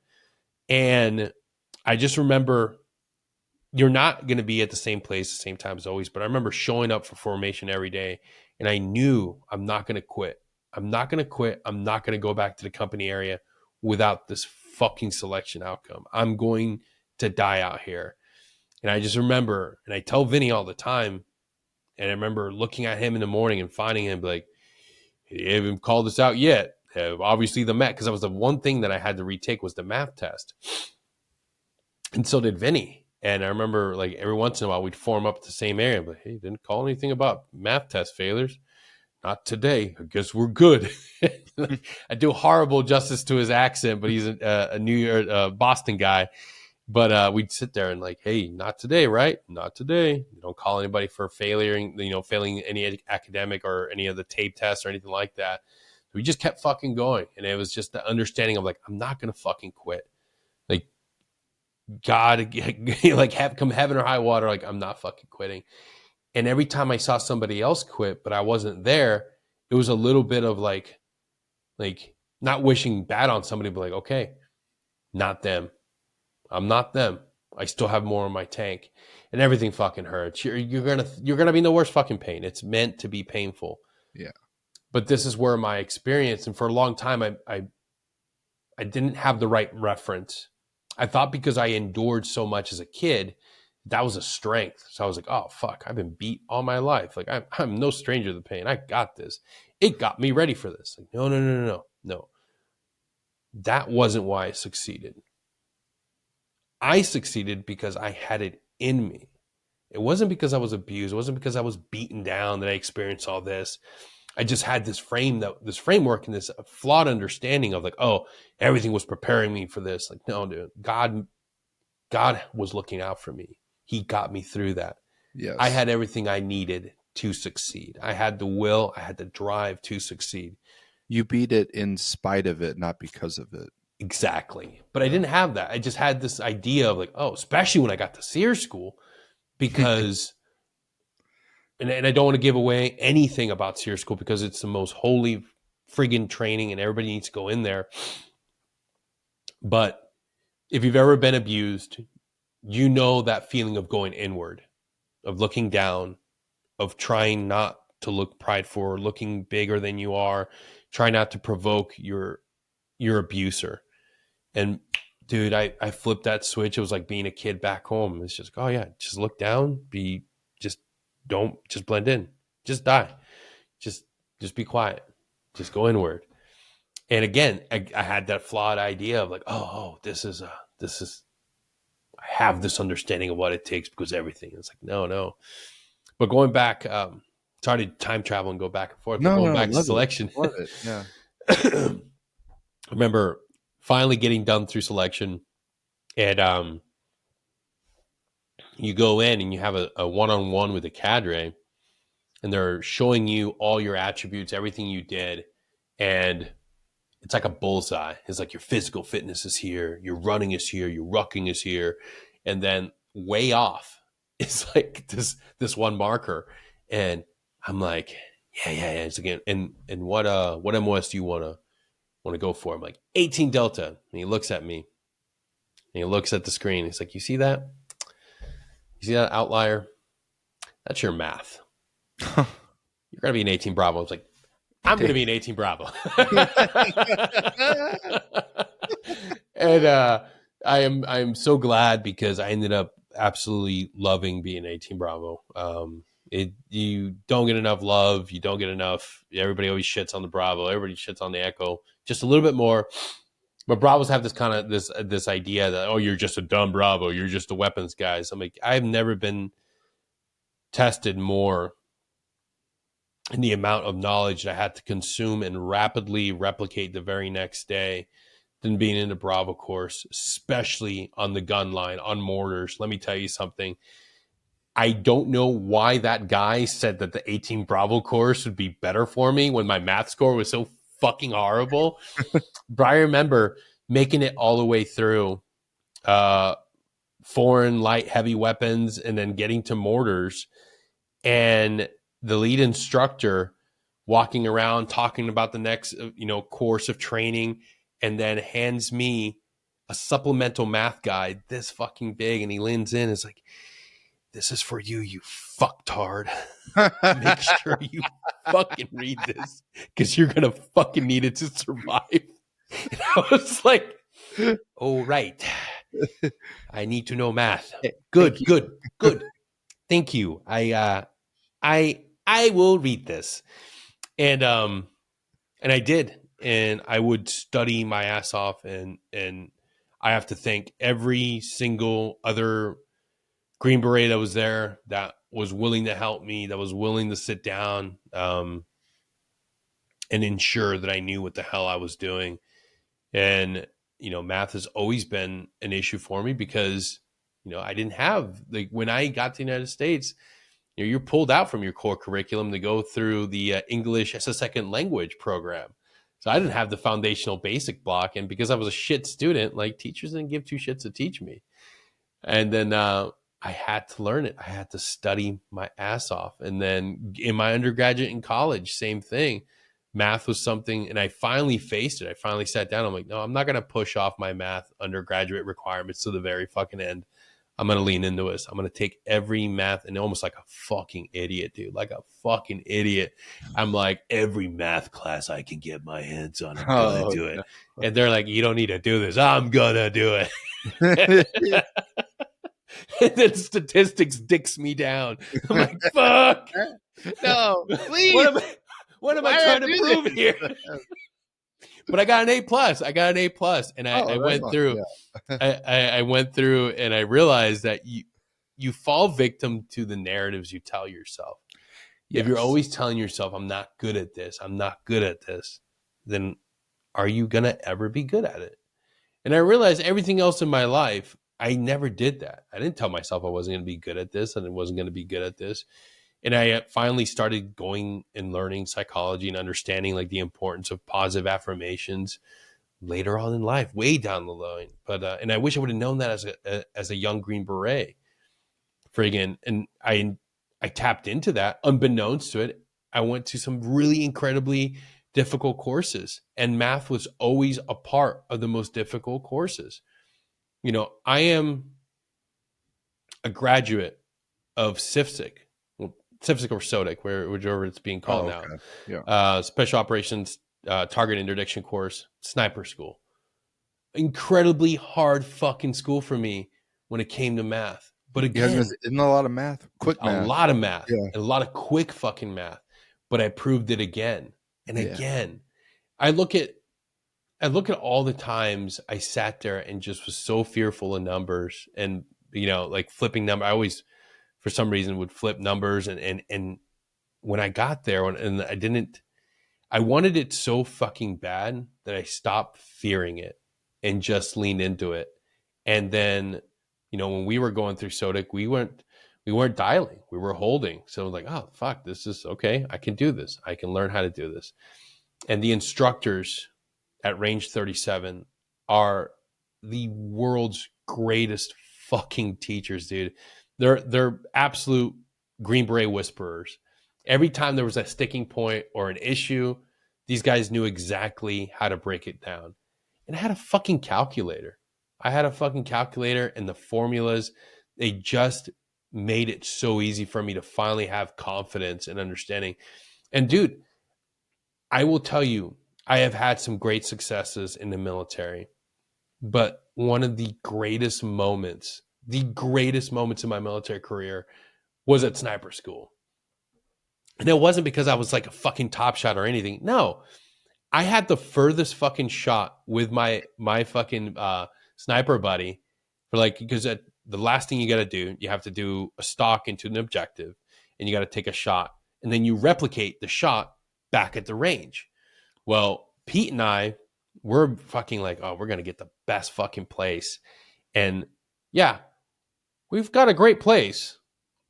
And I just remember, you're not going to be at the same place, the same time as always. But I remember showing up for formation every day, and I knew I'm not going to quit. I'm not going to quit. I'm not going to go back to the company area without this fucking selection outcome. I'm going to die out here. And I just remember, and I tell Vinny all the time, and I remember looking at him in the morning and finding him like, he haven't called us out yet. Obviously the math, because that was the one thing that I had to retake was the math test. And so did Vinny. And I remember like every once in a while we'd form up at the same area, but hey, didn't call anything about math test failures. Not today. I guess we're good. I do horrible justice to his accent, but he's a New York, Boston guy. But we'd sit there and like, hey, not today, right? Not today. You don't call anybody for failing any academic or any of the tape tests or anything like that. So we just kept fucking going. And it was just the understanding of like, I'm not going to fucking quit. Like, God, like come heaven or high water, like I'm not fucking quitting. And every time I saw somebody else quit, but I wasn't there, it was a little bit of like not wishing bad on somebody, but like, okay, not them. I'm not them. I still have more in my tank, and everything fucking hurts. You're gonna be in the worst fucking pain. It's meant to be painful. Yeah. But this is where my experience, and for a long time, I didn't have the right reference. I thought because I endured so much as a kid, that was a strength. So I was like, oh, fuck, I've been beat all my life. Like, I'm no stranger to the pain. I got this. It got me ready for this. Like, no. That wasn't why I succeeded. I succeeded because I had it in me. It wasn't because I was abused. It wasn't because I was beaten down that I experienced all this. I just had this framework and this flawed understanding of like, oh, everything was preparing me for this. Like, no, dude, God was looking out for me. He got me through that. Yes. I had everything I needed to succeed. I had the will, I had the drive to succeed. You beat it in spite of it, not because of it. Exactly. But I didn't have that. I just had this idea of like, oh, especially when I got to SEER school, because and I don't want to give away anything about SEER school because it's the most holy friggin' training and everybody needs to go in there. But if you've ever been abused, you know that feeling of going inward, of looking down, of trying not to look prideful or looking bigger than you are, try not to provoke your abuser. And dude, I flipped that switch. It was like being a kid back home. It's just, oh yeah, just look down, just blend in, just die, just be quiet, just go inward. And again, I had that flawed idea of like, oh, this is I have this understanding of what it takes because everything. It's like, no. But going back, sorry to time travel and go back and forth. Going back to selection. Love it. Yeah. I remember finally getting done through selection, and you go in and you have a one-on-one with a cadre, and they're showing you all your attributes, everything you did, and it's like a bullseye. It's like your physical fitness is here, your running is here, your rucking is here, and then way off is like this one marker, and I'm like, yeah. It's again, and what MOS do you want to go for? I'm like 18 Delta, and he looks at me, and he looks at the screen. He's like, you see that? You see that outlier? That's your math. You're gonna be an 18 Bravo. I was like, I'm going to be an 18 Bravo. And I am so glad because I ended up absolutely loving being 18 Bravo. You don't get enough love. You don't get enough. Everybody always shits on the Bravo. Everybody shits on the Echo. Just a little bit more. But Bravos have this kind of this idea that, oh, you're just a dumb Bravo. You're just a weapons guy. So I'm like, I've never been tested more in the amount of knowledge that I had to consume and rapidly replicate the very next day than being in the Bravo course, especially on the gun line, on mortars. Let me tell you something. I don't know why that guy said that the 18 Bravo course would be better for me when my math score was so fucking horrible. But I remember making it all the way through foreign light heavy weapons and then getting to mortars, and the lead instructor walking around talking about the next course of training, and then hands me a supplemental math guide this fucking big, and he leans in and is like, this is for you, you fucktard. Make sure you fucking read this because you're gonna fucking need it to survive. And I was like, oh right, I need to know math. Good. Thank you. I will read this. And I did. And I would study my ass off, and I have to thank every single other Green Beret that was there, that was willing to help me, that was willing to sit down and ensure that I knew what the hell I was doing. And, math has always been an issue for me because, I didn't have, like, when I got to the United States, you're pulled out from your core curriculum to go through the English as a second language program. So I didn't have the foundational basic block. And because I was a shit student, like, teachers didn't give two shits to teach me. And then I had to learn it. I had to study my ass off. And then in my undergraduate and college, same thing. Math was something, and I finally faced it. I finally sat down. I'm like, no, I'm not going to push off my math undergraduate requirements to the very fucking end. I'm going to lean into this. I'm going to take every math, and almost like a fucking idiot, dude, like a fucking idiot. I'm like, every math class I can get my hands on, I'm going to do it. No. And they're like, you don't need to do this. I'm going to do it. And then statistics dicks me down. I'm like, fuck. No, please. What am I trying to prove here? But I got an A+. And I went through. Yeah. I went through, and I realized that you fall victim to the narratives you tell yourself. Yes. If you're always telling yourself, I'm not good at this, then are you going to ever be good at it? And I realized everything else in my life, I never did that. I didn't tell myself I wasn't going to be good at this and I wasn't going to be good at this. And I finally started going and learning psychology and understanding like the importance of positive affirmations later on in life, way down the line. But and I wish I would have known that as a young Green Beret. Friggin', and I tapped into that unbeknownst to it. I went to some really incredibly difficult courses, and math was always a part of the most difficult courses. I am a graduate of CIFSIC. CIFSIC or SODIC, whichever it's being called now. Yeah. Special Operations Target Interdiction Course, Sniper School. Incredibly hard fucking school for me when it came to math. But again, isn't a lot of math, quick math. A lot of math, yeah. A lot of quick fucking math. But I proved it again and again. I look at all the times I sat there and just was so fearful of numbers and, like flipping number. I always, for some reason, would flip numbers. And when I got there and I wanted it so fucking bad that I stopped fearing it and just leaned into it. And then, when we were going through SODIC, we weren't dialing, we were holding. So I was like, oh, fuck, this is okay. I can do this. I can learn how to do this. And the instructors at Range 37 are the world's greatest fucking teachers, dude. They're absolute Green Beret whisperers. Every time there was a sticking point or an issue, these guys knew exactly how to break it down. And I had a fucking calculator. And the formulas, they just made it so easy for me to finally have confidence and understanding. And dude, I will tell you, I have had some great successes in the military, but one of the greatest moments in my military career was at sniper school. And it wasn't because I was like a fucking top shot or anything. No, I had the furthest fucking shot with my fucking sniper buddy because the last thing you got to do, you have to do a stalk into an objective and you got to take a shot and then you replicate the shot back at the range. Well, Pete and I, we're fucking like, oh, we're going to get the best fucking place. And yeah, we've got a great place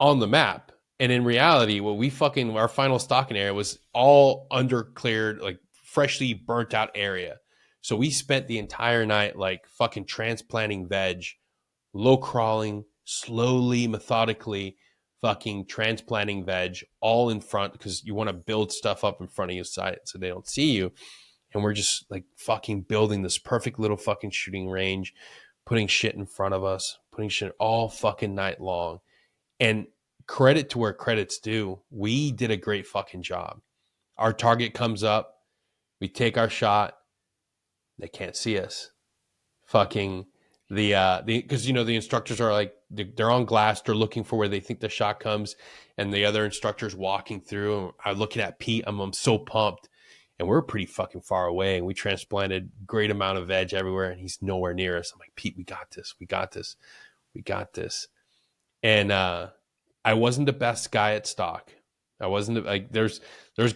on the map. And in reality, our final stalking area was all undercleared, like freshly burnt out area. So we spent the entire night like fucking transplanting veg, low crawling, slowly, methodically fucking transplanting veg all in front because you want to build stuff up in front of you so they don't see you. And we're just like fucking building this perfect little fucking shooting range, putting shit in front of us, putting shit all fucking night long. And credit to where credit's due, we did a great fucking job. Our target comes up, we take our shot, they can't see us. Fucking because the instructors are like they're on glass, they're looking for where they think the shot comes, and the other instructor's walking through. And I'm looking at Pete, I'm so pumped, and we're pretty fucking far away, and we transplanted great amount of veg everywhere, and he's nowhere near us. I'm like, Pete, we got this. And I wasn't the best guy at stock. I wasn't like there's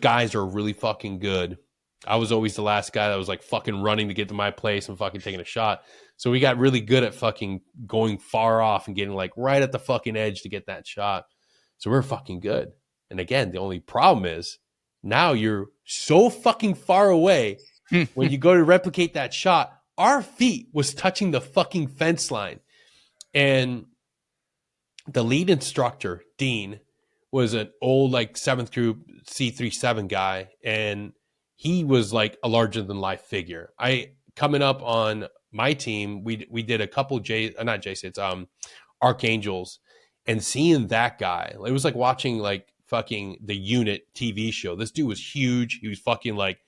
guys who are really fucking good. I was always the last guy that was like fucking running to get to my place and fucking taking a shot. So we got really good at fucking going far off and getting like right at the fucking edge to get that shot. So we're fucking good. And again, the only problem is now you're so fucking far away when you go to replicate that shot. Our feet was touching the fucking fence line. And the lead instructor, Dean, was an old like 7th group C37 guy, and he was like a larger than life figure. Coming up on my team, we did a couple Archangels, and seeing that guy, it was like watching like fucking the Unit TV show. This dude was huge. He was fucking like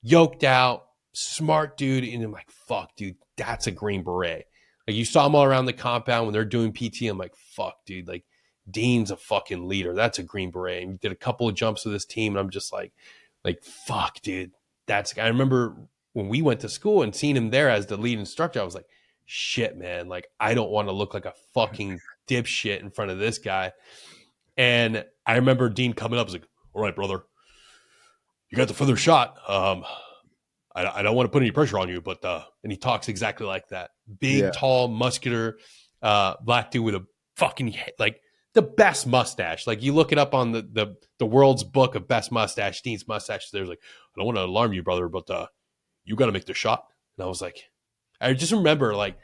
yoked out, smart dude, and I'm like, fuck, dude, that's a Green Beret. Like you saw them all around the compound when they're doing PT. I'm like, fuck, dude, like Dean's a fucking leader. That's a Green Beret. And he did a couple of jumps with his team, and I'm just like, fuck, dude, that's. I remember when we went to school and seeing him there as the lead instructor, I was like, shit, man, like I don't want to look like a fucking dipshit in front of this guy. And I remember Dean coming up, was like, all right, brother, you got the further shot. I don't want to put any pressure on you, but and he talks exactly like that. Big, tall, muscular, black dude with a fucking like the best mustache. Like you look it up on the world's book of best mustache, Dean's mustache. There's like, I don't want to alarm you, brother, but you got to make the shot. And I was like, I just remember like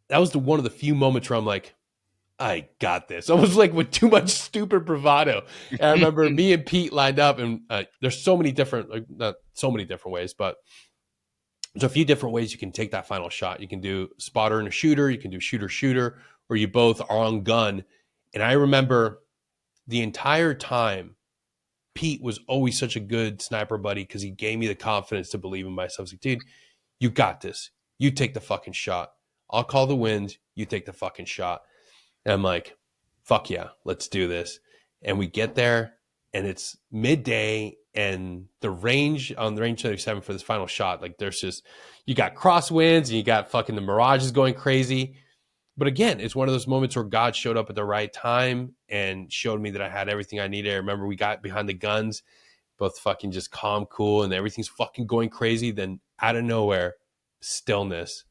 that was one of the few moments where I'm like, I got this. I was like with too much stupid bravado. And I remember me and Pete lined up, and there's so many different, not so many different ways, but there's a few different ways you can take that final shot. You can do spotter and a shooter. You can do shooter, or you both are on gun. And I remember the entire time, Pete was always such a good sniper buddy because he gave me the confidence to believe in myself. I was like, dude, you got this. You take the fucking shot. I'll call the wins. You take the fucking shot. And I'm like, fuck yeah, let's do this. And we get there, and it's midday, and the range on the range 37 for this final shot, like there's just, you got crosswinds and you got fucking the mirages going crazy. But again, it's one of those moments where God showed up at the right time and showed me that I had everything I needed. I remember we got behind the guns, both fucking just calm, cool, and everything's fucking going crazy. Then out of nowhere, stillness.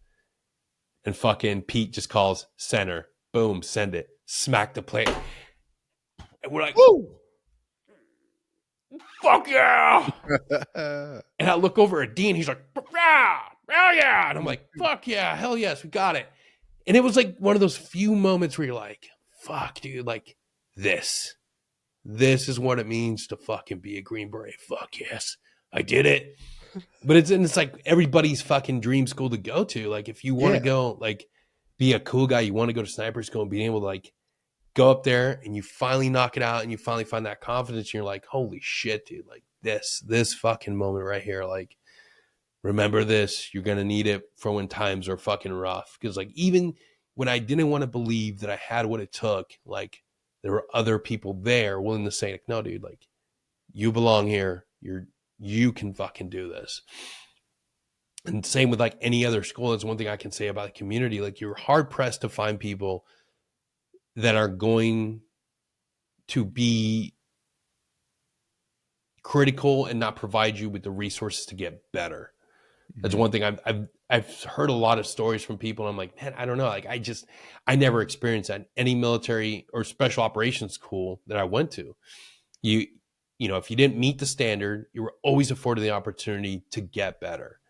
And fucking Pete just calls center. Boom, send it. Smack the plate. And we're like, woo! Fuck yeah! And I look over at Dean. He's like, yeah, hell yeah! And I'm like, fuck yeah, hell yes, we got it. And it was like one of those few moments where you're like, fuck, dude, like this is what it means to fucking be a Green Beret. Fuck yes, I did it. But it's like everybody's fucking dream school to go to. Like if you want to go, like be a cool guy, you want to go to sniper school and being able to like go up there and you finally knock it out and you finally find that confidence. And you're like, holy shit, dude, like this fucking moment right here. Like, remember this, you're going to need it for when times are fucking rough. Cause like, even when I didn't want to believe that I had what it took, like there were other people there willing to say, like, no, dude, like you belong here. You can fucking do this. And same with like any other school. That's one thing I can say about the community. Like you're hard pressed to find people that are going to be critical and not provide you with the resources to get better. That's one thing I've heard a lot of stories from people. And I'm like, man, I don't know. Like I never experienced that in any military or special operations school that I went to. You know, if you didn't meet the standard, you were always afforded the opportunity to get better.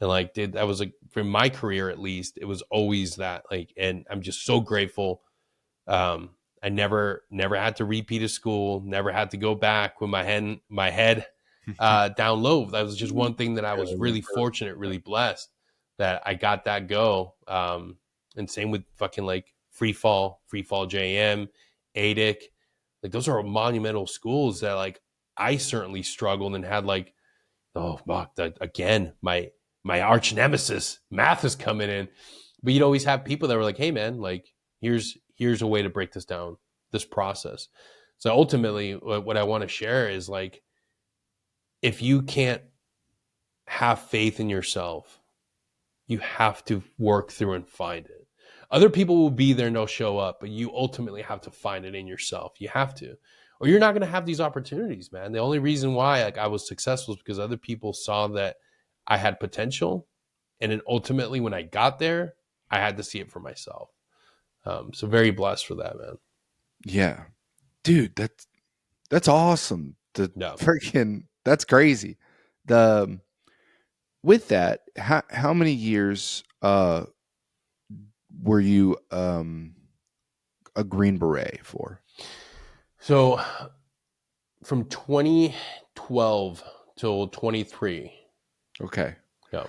And like, dude, that was like, for my career, at least, it was always that, like, and I'm just so grateful. I never had to repeat a school, never had to go back with my head down low. That was just one thing that I was really fortunate, really blessed that I got that go. And same with fucking like free fall JM, ADIC. Like those are monumental schools that like I certainly struggled and had like, oh fuck, again, my arch nemesis, math is coming in. But you'd always have people that were like, hey man, like here's a way to break this down, this process. So ultimately what I want to share is like, if you can't have faith in yourself, you have to work through and find it. Other people will be there and they'll show up, but you ultimately have to find it in yourself. You have to, or you're not going to have these opportunities, man. The only reason why like I was successful is because other people saw that I had potential. And then ultimately when I got there, I had to see it for myself. So very blessed for that, man. Yeah, dude, that's awesome. No. That's crazy. The with that, how many years were you a Green Beret for? So from 2012 till 23. Okay. No.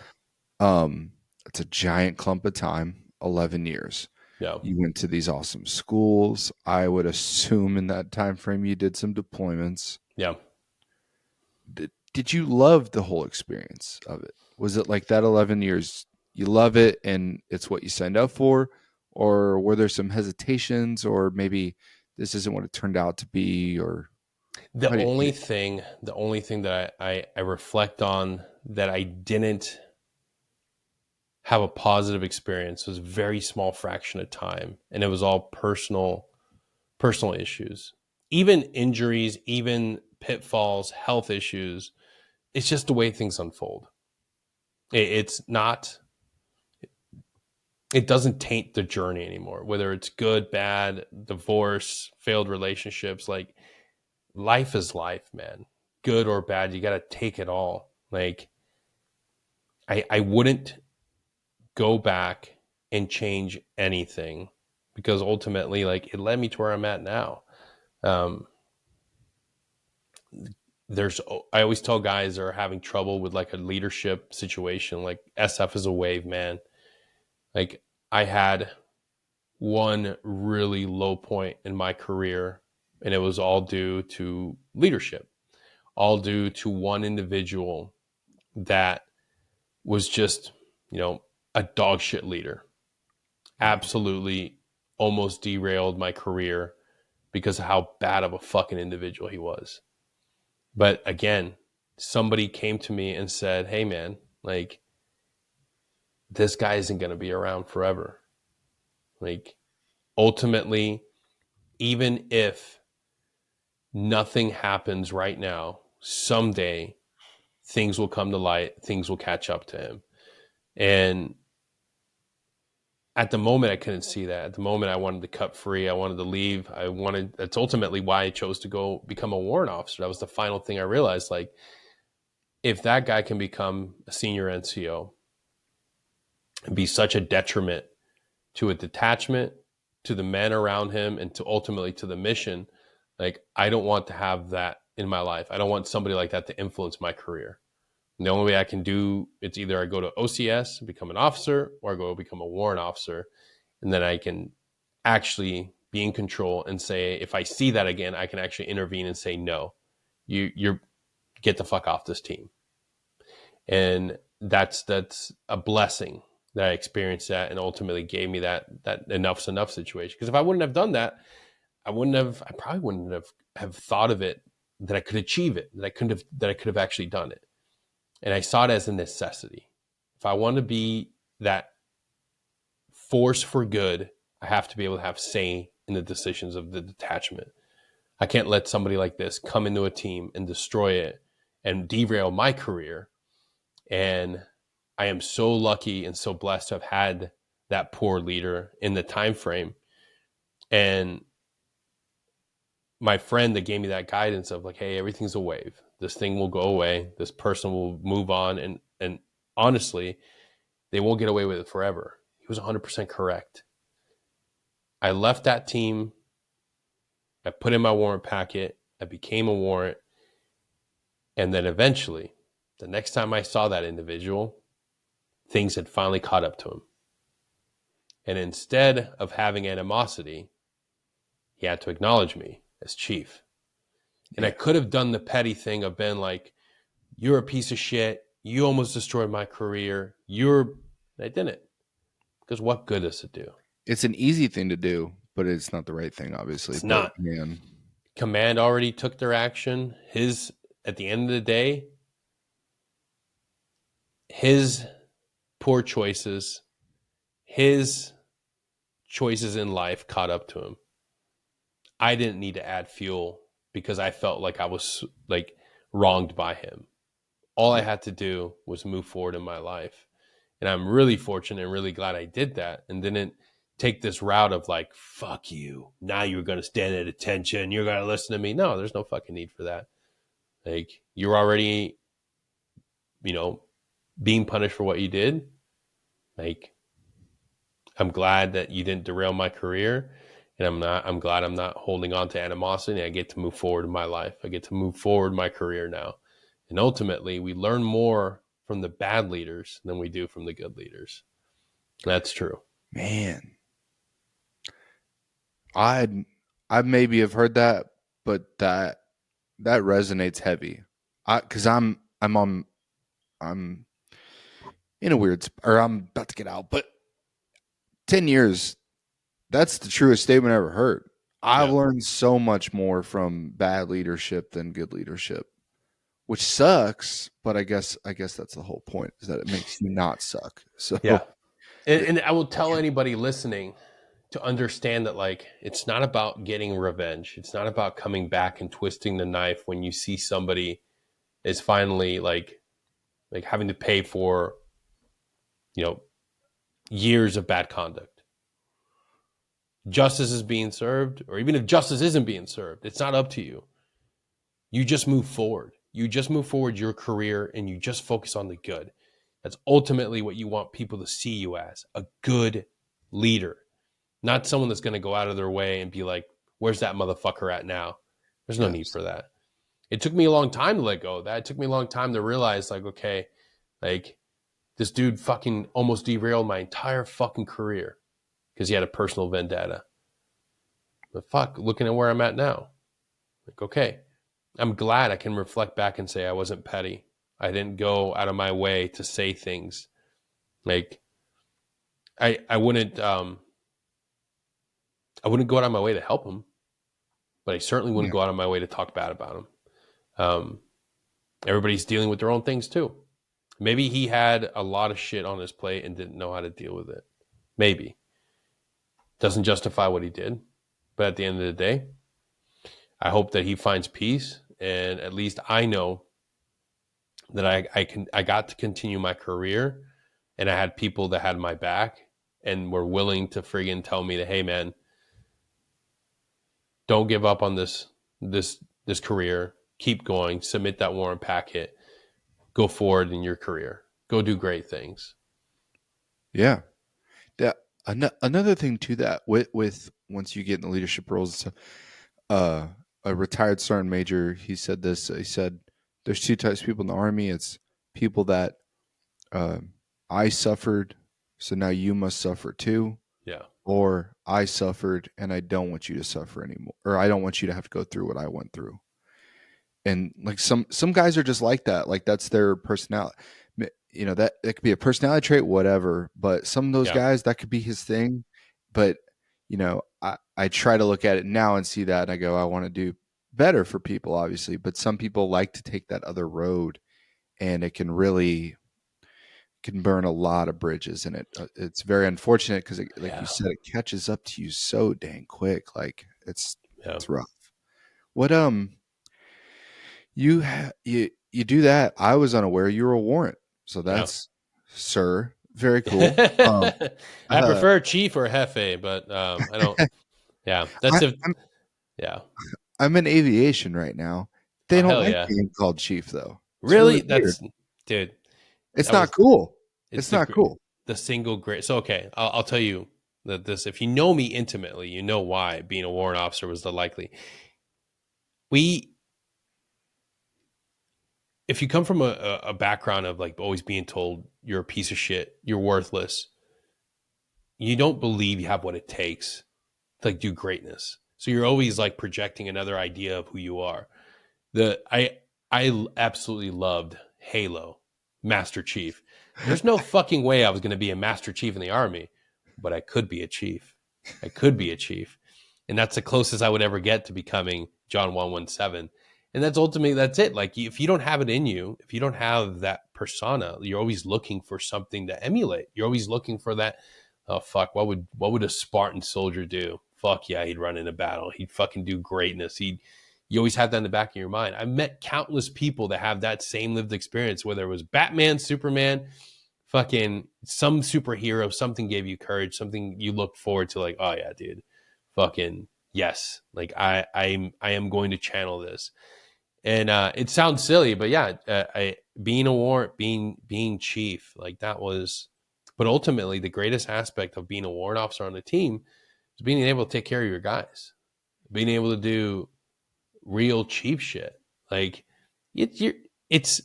It's a giant clump of time. 11 years. No. You went to these awesome schools. I would assume in that time frame you did some deployments. Yeah. Did you love the whole experience of it? Was it like that 11 years, you love it and it's what you signed up for? Or were there some hesitations, or maybe this isn't what it turned out to be? Or The only thing that I reflect on that I didn't have a positive experience was a very small fraction of time. And it was all personal issues, even injuries, even pitfalls, health issues. It's just the way things unfold. It's not, it doesn't taint the journey anymore, whether it's good, bad, divorce, failed relationships. Like, life is life, man. Good or bad, you got to take it all. Like, I wouldn't go back and change anything, because ultimately, like, it led me to where I'm at now. I always tell guys that are having trouble with like a leadership situation, like SF is a wave, man. Like, I had one really low point in my career, and it was all due to leadership, all due to one individual that was just, a dog shit leader. Absolutely almost derailed my career because of how bad of a fucking individual he was. But again, somebody came to me and said, hey man, like, this guy isn't going to be around forever. Like, ultimately, even if nothing happens right now, someday things will come to light, things will catch up to him. And at the moment, I couldn't see that. At the moment, I wanted to cut free. I wanted to leave. That's ultimately why I chose to go become a warrant officer. That was the final thing I realized. Like, if that guy can become a senior NCO and be such a detriment to a detachment, to the men around him, and to ultimately to the mission, like, I don't want to have that in my life. I don't want somebody like that to influence my career. And the only way I can do, it's either I go to OCS, become an officer, or I go become a warrant officer. And then I can actually be in control and say, if I see that again, I can actually intervene and say, no, you're get the fuck off this team. And that's a blessing that I experienced that, and ultimately gave me that enough's enough situation. Because if I wouldn't have done that, I probably wouldn't have thought of it, that I could achieve it, that I could have actually done it. And I saw it as a necessity. If I want to be that force for good, I have to be able to have say in the decisions of the detachment. I can't let somebody like this come into a team and destroy it and derail my career. And I am so lucky and so blessed to have had that poor leader in the time frame. And my friend that gave me that guidance of like, hey, everything's a wave. This thing will go away. This person will move on. And honestly, they won't get away with it forever. He was 100% correct. I left that team. I put in my warrant packet. I became a warrant. And then eventually, the next time I saw that individual, things had finally caught up to him. And instead of having animosity, he had to acknowledge me as chief. And I could have done the petty thing of been like, you're a piece of shit. You almost destroyed my career. I didn't. Because what good does it do? It's an easy thing to do, but it's not the right thing, obviously. It's not. Man. Command already took their action. At the end of the day, his poor choices, his choices in life caught up to him. I didn't need to add fuel because I felt like I was like wronged by him. All I had to do was move forward in my life. And I'm really fortunate and really glad I did that and didn't take this route of like, fuck you. Now you're going to stand at attention. You're going to listen to me. No, there's no fucking need for that. Like, you're already, being punished for what you did. Like, I'm glad that you didn't derail my career. And I'm glad I'm not holding on to animosity. I get to move forward in my life. I get to move forward my career now. And ultimately, we learn more from the bad leaders than we do from the good leaders. That's true. Man, I maybe have heard that, but that resonates heavy. Because I'm in a weird, or I'm about to get out, but 10 years, that's the truest statement I ever heard. I've learned so much more from bad leadership than good leadership, which sucks. But I guess that's the whole point, is that it makes you not suck. So yeah. And I will tell anybody listening to understand that, like, it's not about getting revenge. It's not about coming back and twisting the knife when you see somebody is finally like having to pay for, years of bad conduct. Justice is being served, or even if justice isn't being served, it's not up to you. You just move forward. You just move forward your career and you just focus on the good. That's ultimately what you want people to see you as, a good leader. Not someone that's going to go out of their way and be like, where's that motherfucker at now? There's no need for that. It took me a long time to let go of that. It took me a long time to realize, like, okay, like, this dude fucking almost derailed my entire fucking career because he had a personal vendetta. But fuck, looking at where I'm at now, like, okay, I'm glad I can reflect back and say I wasn't petty. I didn't go out of my way to say things. Like, I wouldn't go out of my way to help him, but I certainly wouldn't go out of my way to talk bad about him. Everybody's dealing with their own things too. Maybe he had a lot of shit on his plate and didn't know how to deal with it. Maybe. Doesn't justify what he did. But at the end of the day, I hope that he finds peace. And at least I know that I got to continue my career, and I had people that had my back and were willing to friggin' tell me that, hey man, don't give up on this career. Keep going. Submit that warrant packet. Go forward in your career. Go do great things. Yeah. Another thing to that, with once you get in the leadership roles, a retired sergeant major, he said this. He said, "There's two types of people in the Army. It's people that I suffered, so now you must suffer too. Yeah. Or I suffered and I don't want you to suffer anymore, or I don't want you to have to go through what I went through." And like some guys are just like that. Like, that's their personality. That could be a personality trait, whatever. But some of those guys, that could be his thing. But, I try to look at it now and see that, and I go, I want to do better for people, obviously. But some people like to take that other road, and it can burn a lot of bridges. And it's very unfortunate because, like you said, it catches up to you so dang quick. Like, it's rough. What you do that? I was unaware you were a warrant, so that's sir, very cool. I prefer chief or jefe, but I don't. Yeah, I'm in aviation right now. They don't like being called chief, though. It's really? That's weird. Dude. It's not cool. It's not cool. The single great. So okay, I'll tell you that this. If you know me intimately, you know why being a warrant officer was the likely. If you come from a background of like always being told you're a piece of shit, you're worthless, you don't believe you have what it takes to like do greatness. So you're always like projecting another idea of who you are. I absolutely loved Halo, Master Chief. There's no fucking way I was going to be a Master Chief in the Army, but I could be a chief. And that's the closest I would ever get to becoming John 117. And that's it. Like, if you don't have it in you, if you don't have that persona, you're always looking for something to emulate. You're always looking for that oh fuck, what would a Spartan soldier do? Fuck yeah, he'd run into battle. He'd fucking do greatness. You always have that in the back of your mind. I've met countless people that have that same lived experience, whether it was Batman, Superman, fucking some superhero, something gave you courage, something you looked forward to, like, oh yeah, dude, fucking yes. Like I am going to channel this. And it sounds silly, but yeah, being a warrant, being chief, like that was, but ultimately the greatest aspect of being a warrant officer on the team is being able to take care of your guys, being able to do real chief shit. Like it's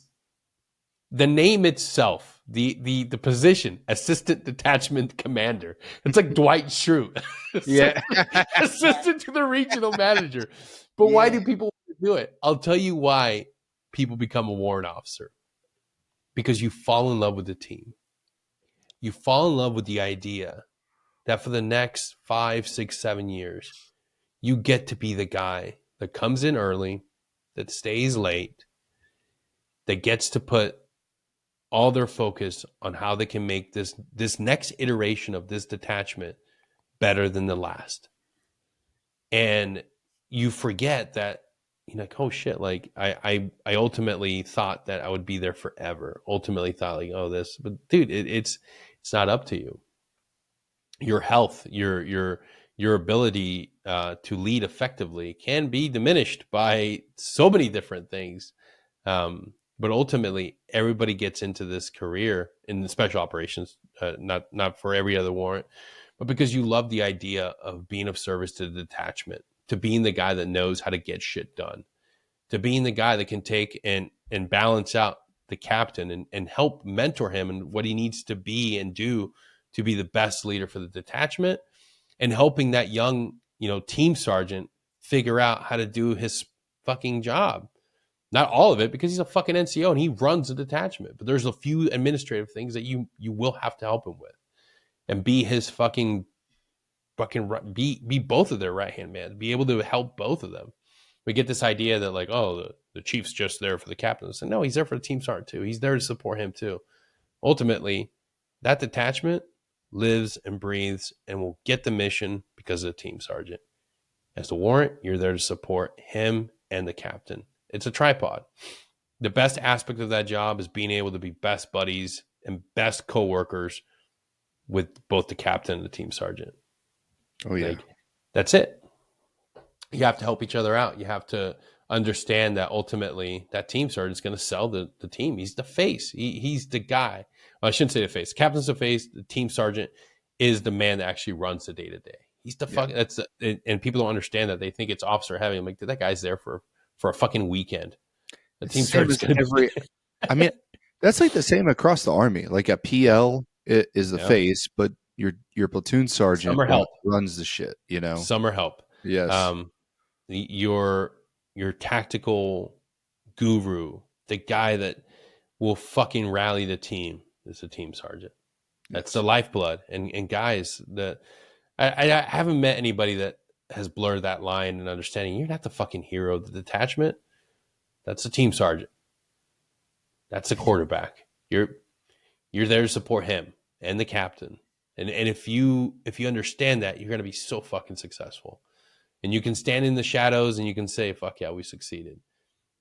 the name itself, the position, assistant detachment commander. It's like Dwight Schrute, Yeah. assistant to the regional manager. But why do people do it? I'll tell you why people become a warrant officer. Because you fall in love with the team. You fall in love with the idea that for the next 5, 6, 7 years, you get to be the guy that comes in early, that stays late, that gets to put all their focus on how they can make this next iteration of this detachment better than the last. And you forget that, you're like, oh shit, like I ultimately thought that I would be there forever. Ultimately thought like, oh this, but dude, it's not up to you. Your health, your ability to lead effectively can be diminished by so many different things. But ultimately, everybody gets into this career in the special operations, not for every other warrant, but because you love the idea of being of service to the detachment, to being the guy that knows how to get shit done, to being the guy that can take and balance out the captain and help mentor him and what he needs to be and do to be the best leader for the detachment, and helping that young, team sergeant figure out how to do his fucking job. Not all of it, because he's a fucking NCO and he runs a detachment, but there's a few administrative things that you will have to help him with, and be his fucking be both of their right hand man, be able to help both of them. We get this idea that like, oh, the chief's just there for the captain. So no, he's there for the team sergeant too. He's there to support him too. Ultimately, that detachment lives and breathes and will get the mission because of the team sergeant. As the warrant, you're there to support him and the captain. It's a tripod. The best aspect of that job is being able to be best buddies and best co-workers with both the captain and the team sergeant. Oh yeah. Like, that's it. You have to help each other out. You have to understand that ultimately that team sergeant is going to sell the team. He's the face. He's the guy. Well, I shouldn't say the face. The captain's the face. The team sergeant is the man that actually runs the day to day. He's the fucking, and people don't understand that. They think it's officer heavy. I'm like, dude, that guy's there for a fucking weekend. The team sergeant's going to be. I mean, that's like the same across the Army. Like a PL is the face, but your platoon sergeant runs the shit, Summer help. Yes. Your tactical guru, the guy that will fucking rally the team, is the team sergeant. That's the lifeblood. And guys, I haven't met anybody that has blurred that line and understanding you're not the fucking hero of the detachment. That's the team sergeant. That's the quarterback. You're there to support him and the captain. And if you understand that, you're going to be so fucking successful. And you can stand in the shadows and you can say, fuck yeah, we succeeded.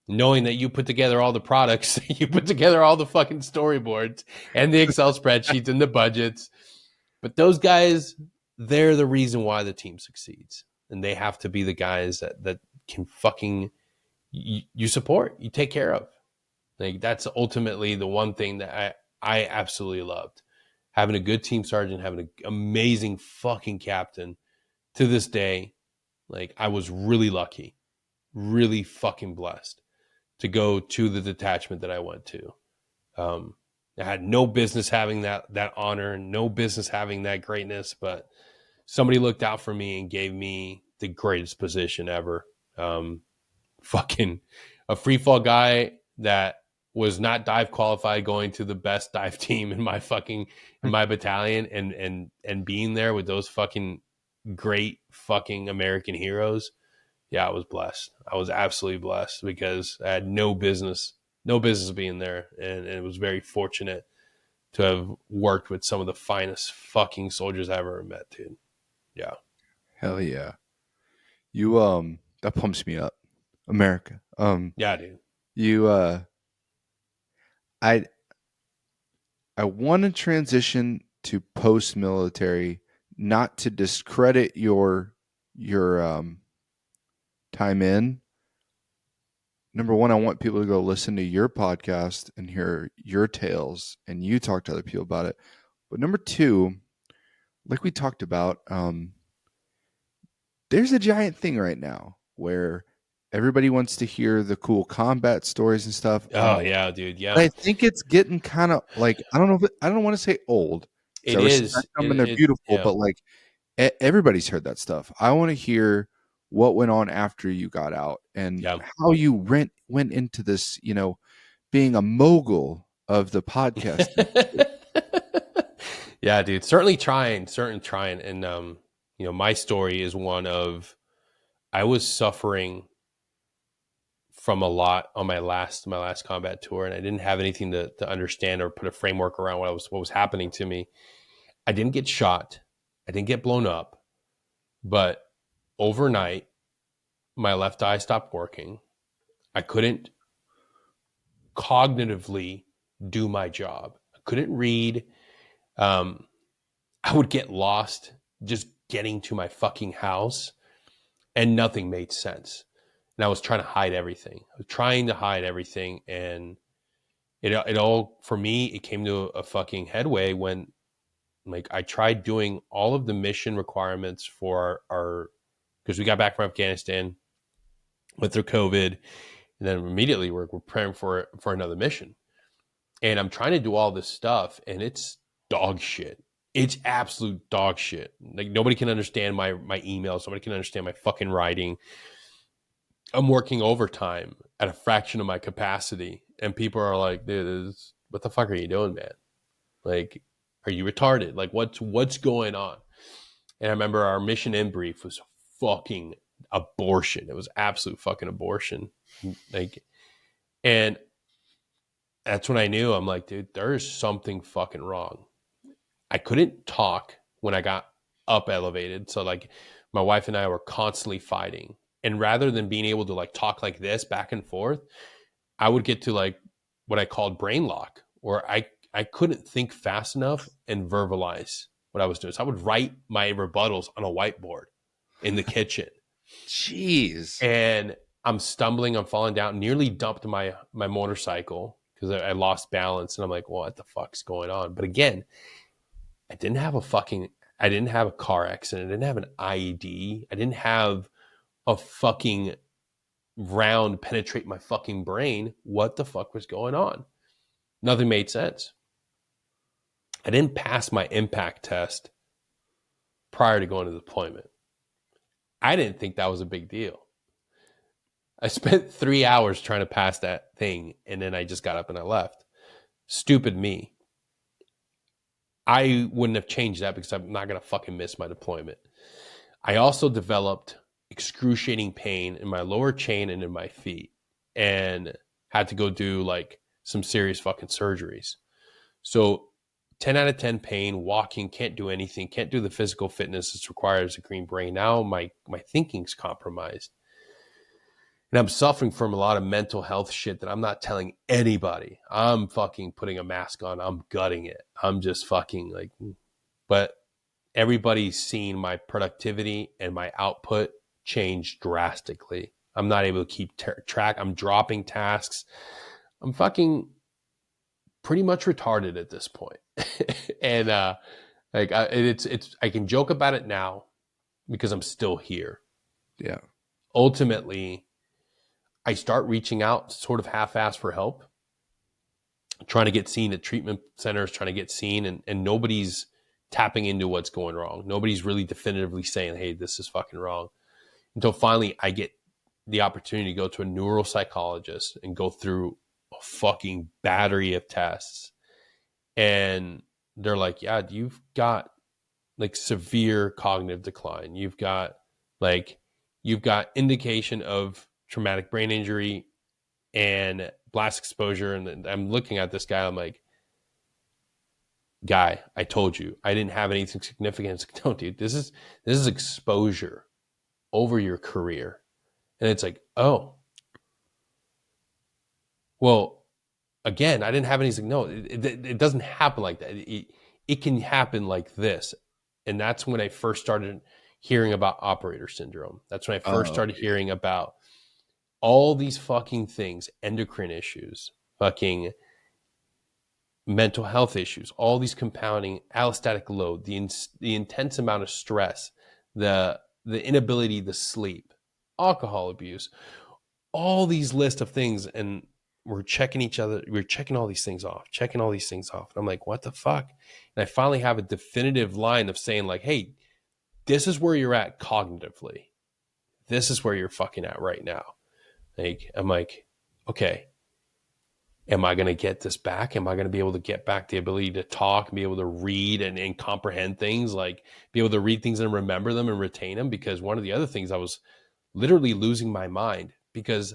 Knowing that you put together all the products, you put together all the fucking storyboards and the Excel spreadsheets and the budgets. But those guys, they're the reason why the team succeeds. And they have to be the guys that can fucking, you support, you take care of. Like, that's ultimately the one thing that I absolutely loved. Having a good team sergeant, having an amazing fucking captain. To this day, like, I was really lucky, really fucking blessed to go to the detachment that I went to. I had no business having that honor, no business having that greatness, but somebody looked out for me and gave me the greatest position ever. Fucking a free fall guy that was not dive qualified, going to the best dive team in my battalion and being there with those fucking great fucking American heroes. Yeah, I was blessed. I was absolutely blessed because I had no business being there. And it was very fortunate to have worked with some of the finest fucking soldiers I ever met, dude. Yeah. Hell yeah. You that pumps me up. America. Yeah, dude. You I want to transition to post-military, not to discredit your time in. Number one, I want people to go listen to your podcast and hear your tales, and you talk to other people about it. But number two, like we talked about, there's a giant thing right now where everybody wants to hear the cool combat stories and stuff. Oh yeah, dude. Yeah. But I think it's getting kind of like, I don't know if I don't want to say old. It I is. respect them and they're beautiful, but like everybody's heard that stuff. I want to hear what went on after you got out and how you went into this, being a mogul of the podcast. Yeah, dude. Certainly trying. And my story is one of, I was suffering from a lot on my last combat tour, and I didn't have anything to understand or put a framework around what was happening to me. I didn't get shot. I didn't get blown up, but overnight, my left eye stopped working. I couldn't cognitively do my job. I couldn't read. I would get lost just getting to my fucking house, and nothing made sense. And I was trying to hide everything. And it all, for me, it came to a fucking headway when, like, I tried doing all of the mission requirements for our because we got back from Afghanistan, went through COVID, and then immediately we're preparing for another mission. And I'm trying to do all this stuff, and it's dog shit. It's absolute dog shit. Like, nobody can understand my emails. Nobody can understand my fucking writing. I'm working overtime at a fraction of my capacity, and people are like, dude, what the fuck are you doing, man? Like, are you retarded? Like, what's going on? And I remember our mission in brief was fucking abortion. It was absolute fucking abortion. Like, and that's when I knew, I'm like, dude, there is something fucking wrong. I couldn't talk when I got up elevated. So, like, my wife and I were constantly fighting. And rather than being able to, like, talk like this back and forth, I would get to, like, what I called brain lock, where I couldn't think fast enough and verbalize what I was doing. So I would write my rebuttals on a whiteboard in the kitchen. Jeez. And I'm stumbling, I'm falling down, nearly dumped my motorcycle because I lost balance. And I'm like, what the fuck's going on? But again, I didn't have a car accident. I didn't have an IED. I didn't have a fucking round penetrate my fucking brain. What the fuck was going on? Nothing made sense. I didn't pass my impact test prior to going to the deployment. I didn't think that was a big deal. I spent 3 hours trying to pass that thing, and then I just got up and I left. Stupid me. I wouldn't have changed that because I'm not going to fucking miss my deployment. I also developed excruciating pain in my lower chain and in my feet, and had to go do, like, some serious fucking surgeries. So 10 out of 10 pain, walking, can't do anything, can't do the physical fitness that's required as a green brain. Now my thinking's compromised. And I'm suffering from a lot of mental health shit that I'm not telling anybody. I'm fucking putting a mask on. I'm gutting it. I'm just fucking like, but everybody's seen my productivity and my output change drastically. I'm not able to keep track. I'm dropping tasks. I'm fucking pretty much retarded at this point. And I can joke about it now because I'm still here. Yeah. Ultimately, I start reaching out sort of half-assed for help, trying to get seen at treatment centers, trying to get seen, and nobody's tapping into what's going wrong. Nobody's really definitively saying, hey, this is fucking wrong. Until finally I get the opportunity to go to a neuropsychologist and go through a fucking battery of tests. And they're like, yeah, you've got, like, severe cognitive decline. You've got indication of traumatic brain injury and blast exposure. And I'm looking at this guy, I'm like, guy, I told you I didn't have anything significant. No, dude, this is exposure over your career. And it's like, oh, well, again, I didn't have anything. No, it doesn't happen like that. It can happen like this. And that's when I first started hearing about operator syndrome. That's when I first started hearing about all these fucking things, endocrine issues, fucking mental health issues, all these compounding, allostatic load, the intense amount of stress, the inability to sleep, alcohol abuse, all these list of things. And we're checking each other. We're checking all these things off. And I'm like, what the fuck? And I finally have a definitive line of saying like, hey, this is where you're at cognitively. This is where you're fucking at right now. Like, I'm like, okay, am I going to get this back? Am I going to be able to get back the ability to talk, be able to read and comprehend things, like be able to read things and remember them and retain them? Because one of the other things, I was literally losing my mind because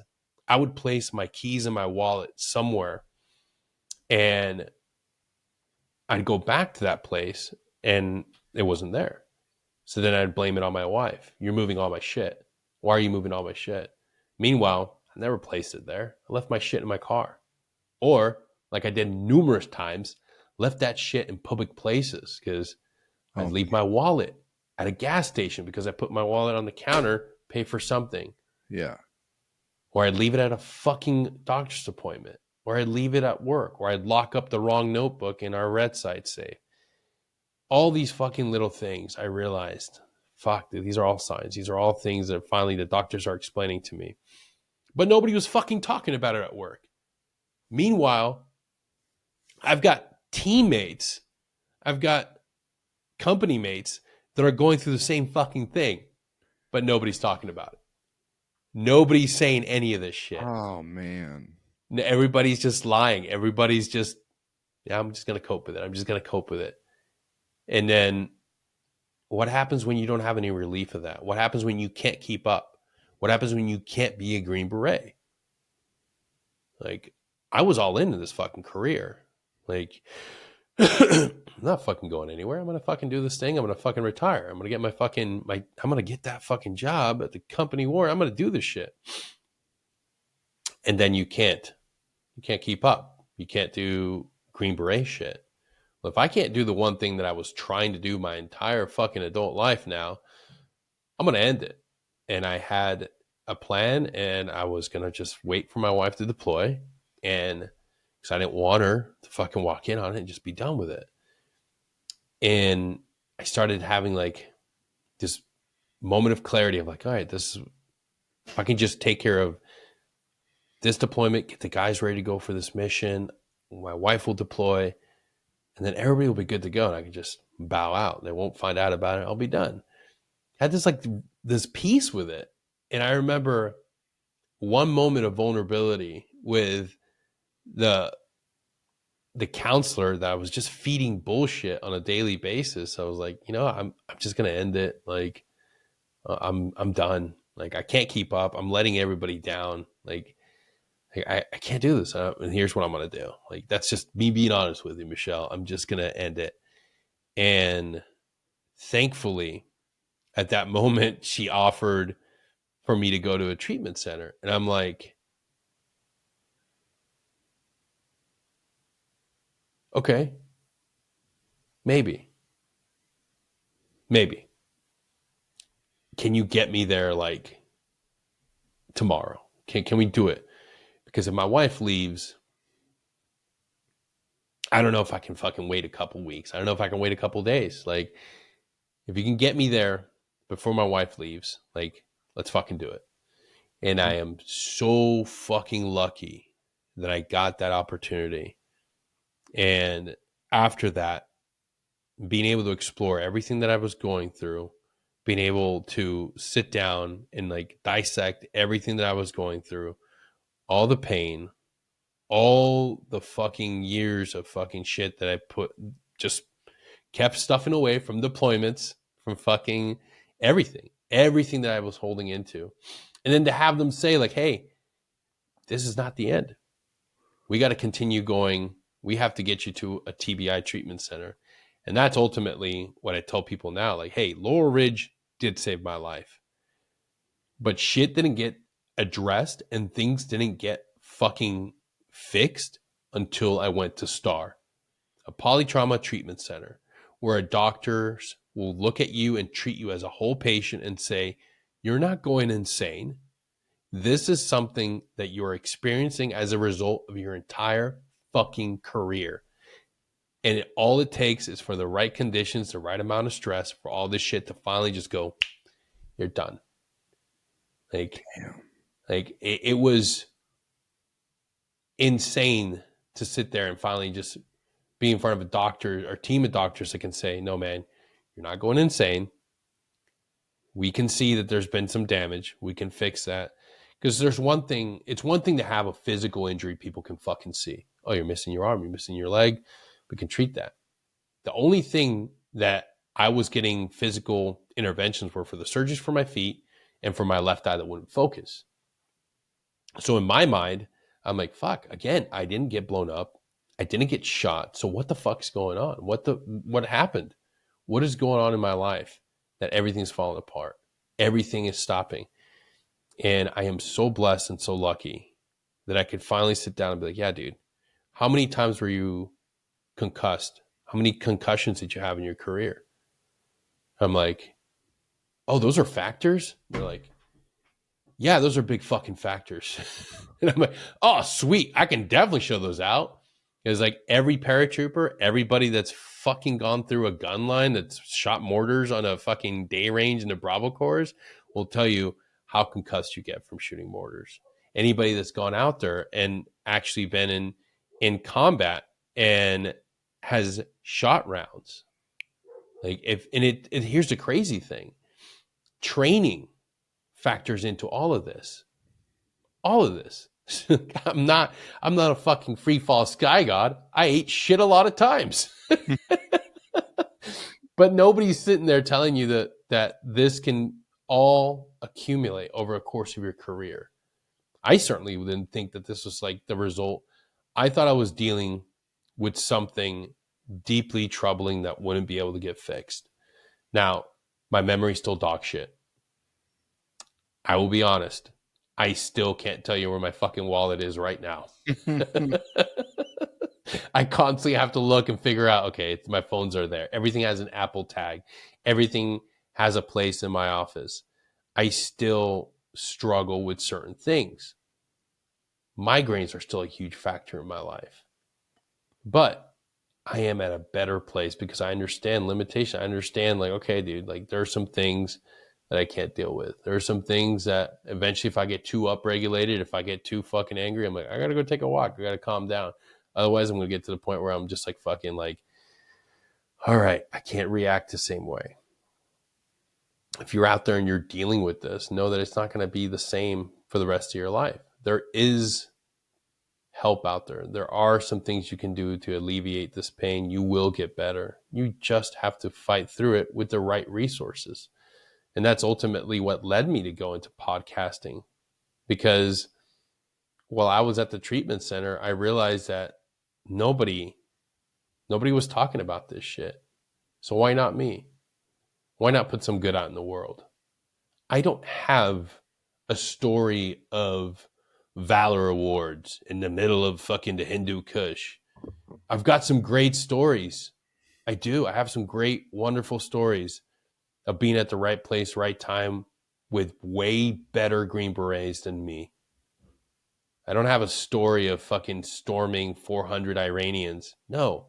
I would place my keys in my wallet somewhere and I'd go back to that place and it wasn't there. So then I'd blame it on my wife. You're moving all my shit. Why are you moving all my shit? Meanwhile, I never placed it there. I left my shit in my car. Or, like I did numerous times, left that shit in public places because I'd leave my wallet at a gas station because I put my wallet on the counter, pay for something. Yeah. Or I'd leave it at a fucking doctor's appointment. Or I'd leave it at work. Or I'd lock up the wrong notebook in our red side safe. All these fucking little things, I realized, fuck, dude, these are all signs. These are all things that finally the doctors are explaining to me. But nobody was fucking talking about it at work. Meanwhile, I've got teammates, I've got company mates that are going through the same fucking thing, but nobody's talking about it. Nobody's saying any of this shit. Oh, man. Everybody's just lying. Everybody's just, yeah, I'm just going to cope with it. I'm just going to cope with it. And then what happens when you don't have any relief of that? What happens when you can't keep up? What happens when you can't be a Green Beret? Like, I was all into this fucking career. Like, I'm not fucking going anywhere. I'm going to fucking do this thing. I'm going to fucking retire. I'm going to get I'm going to get that fucking job at the company war. I'm going to do this shit. And then you can't keep up. You can't do Green Beret shit. Well, if I can't do the one thing that I was trying to do my entire fucking adult life now, I'm going to end it. And I had a plan and I was going to just wait for my wife to deploy. And because I didn't want her to fucking walk in on it and just be done with it. And I started having like this moment of clarity of like, all right, if I can just take care of this deployment, get the guys ready to go for this mission, my wife will deploy, and then everybody will be good to go. And I can just bow out. They won't find out about it. I'll be done. I had this peace with it. And I remember one moment of vulnerability with the counselor that I was just feeding bullshit on a daily basis. I was like, I'm just going to end it. Like, I'm done. Like, I can't keep up. I'm letting everybody down. Like, I can't do this. And here's what I'm going to do. Like, that's just me being honest with you, Michelle. I'm just going to end it. And thankfully, at that moment, she offered for me to go to a treatment center. And I'm like, okay, maybe. Can you get me there like tomorrow? Can we do it? Because if my wife leaves, I don't know if I can fucking wait a couple weeks. I don't know if I can wait a couple days. Like, if you can get me there before my wife leaves, like, let's fucking do it. And I am so fucking lucky that I got that opportunity. And after that, being able to explore everything that I was going through, being able to sit down and like dissect everything that I was going through, all the pain, all the fucking years of fucking shit that I just kept stuffing away from deployments, from fucking everything that I was holding into. And then to have them say like, hey, this is not the end. We got to continue going We have to get you to a TBI treatment center. And that's ultimately what I tell people now. Like, hey, Laurel Ridge did save my life. But shit didn't get addressed and things didn't get fucking fixed until I went to STAR, a polytrauma treatment center, where doctors will look at you and treat you as a whole patient and say, you're not going insane. This is something that you're experiencing as a result of your entire fucking career. And all it takes is for the right conditions, the right amount of stress, for all this shit to finally just go, you're done. Like it was insane to sit there and finally just be in front of a doctor or team of doctors that can say, no, man, you're not going insane. We can see that there's been some damage. We can fix that. Because there's one thing, it's one thing to have a physical injury people can fucking see. Oh, you're missing your arm, you're missing your leg. We can treat that. The only thing that I was getting physical interventions were for the surgeries for my feet and for my left eye that wouldn't focus. So in my mind, I'm like, fuck, again, I didn't get blown up. I didn't get shot. So what the fuck's going on? What happened? What is going on in my life that everything's falling apart? Everything is stopping. And I am so blessed and so lucky that I could finally sit down and be like, yeah, dude, how many times were you concussed? How many concussions did you have in your career? I'm like, oh, those are factors? They're like, yeah, those are big fucking factors. And I'm like, oh, sweet. I can definitely show those out. Because like every paratrooper, everybody that's fucking gone through a gun line, that's shot mortars on a fucking day range in the Bravo Corps will tell you how concussed you get from shooting mortars. Anybody that's gone out there and actually been in combat and has shot rounds. Like here's the crazy thing. Training factors into all of this. All of this. I'm not a fucking free fall sky god. I ate shit a lot of times. But nobody's sitting there telling you that this can all accumulate over a course of your career. I certainly didn't think that this was like the result. I thought I was dealing with something deeply troubling that wouldn't be able to get fixed. Now, my memory's still dog shit. I will be honest. I still can't tell you where my fucking wallet is right now. I constantly have to look and figure out, okay, my phones are there. Everything has an Apple tag. Everything has a place in my office. I still struggle with certain things. Migraines are still a huge factor in my life. But I am at a better place because I understand limitation. I understand like, okay, dude, like there are some things that I can't deal with. There are some things that eventually if I get too upregulated, if I get too fucking angry, I'm like, I got to go take a walk. I got to calm down. Otherwise, I'm going to get to the point where I'm just like fucking like, all right, I can't react the same way. If you're out there and you're dealing with this, know that it's not going to be the same for the rest of your life. There is help out there. There are some things you can do to alleviate this pain. You will get better. You just have to fight through it with the right resources. And that's ultimately what led me to go into podcasting. Because while I was at the treatment center, I realized that nobody was talking about this shit. So why not me? Why not put some good out in the world? I don't have a story of Valor Awards in the middle of fucking the Hindu Kush. I've got some great stories. I do. I have some great, wonderful stories of being at the right place, right time with way better Green Berets than me. I don't have a story of fucking storming 400 Iranians. No.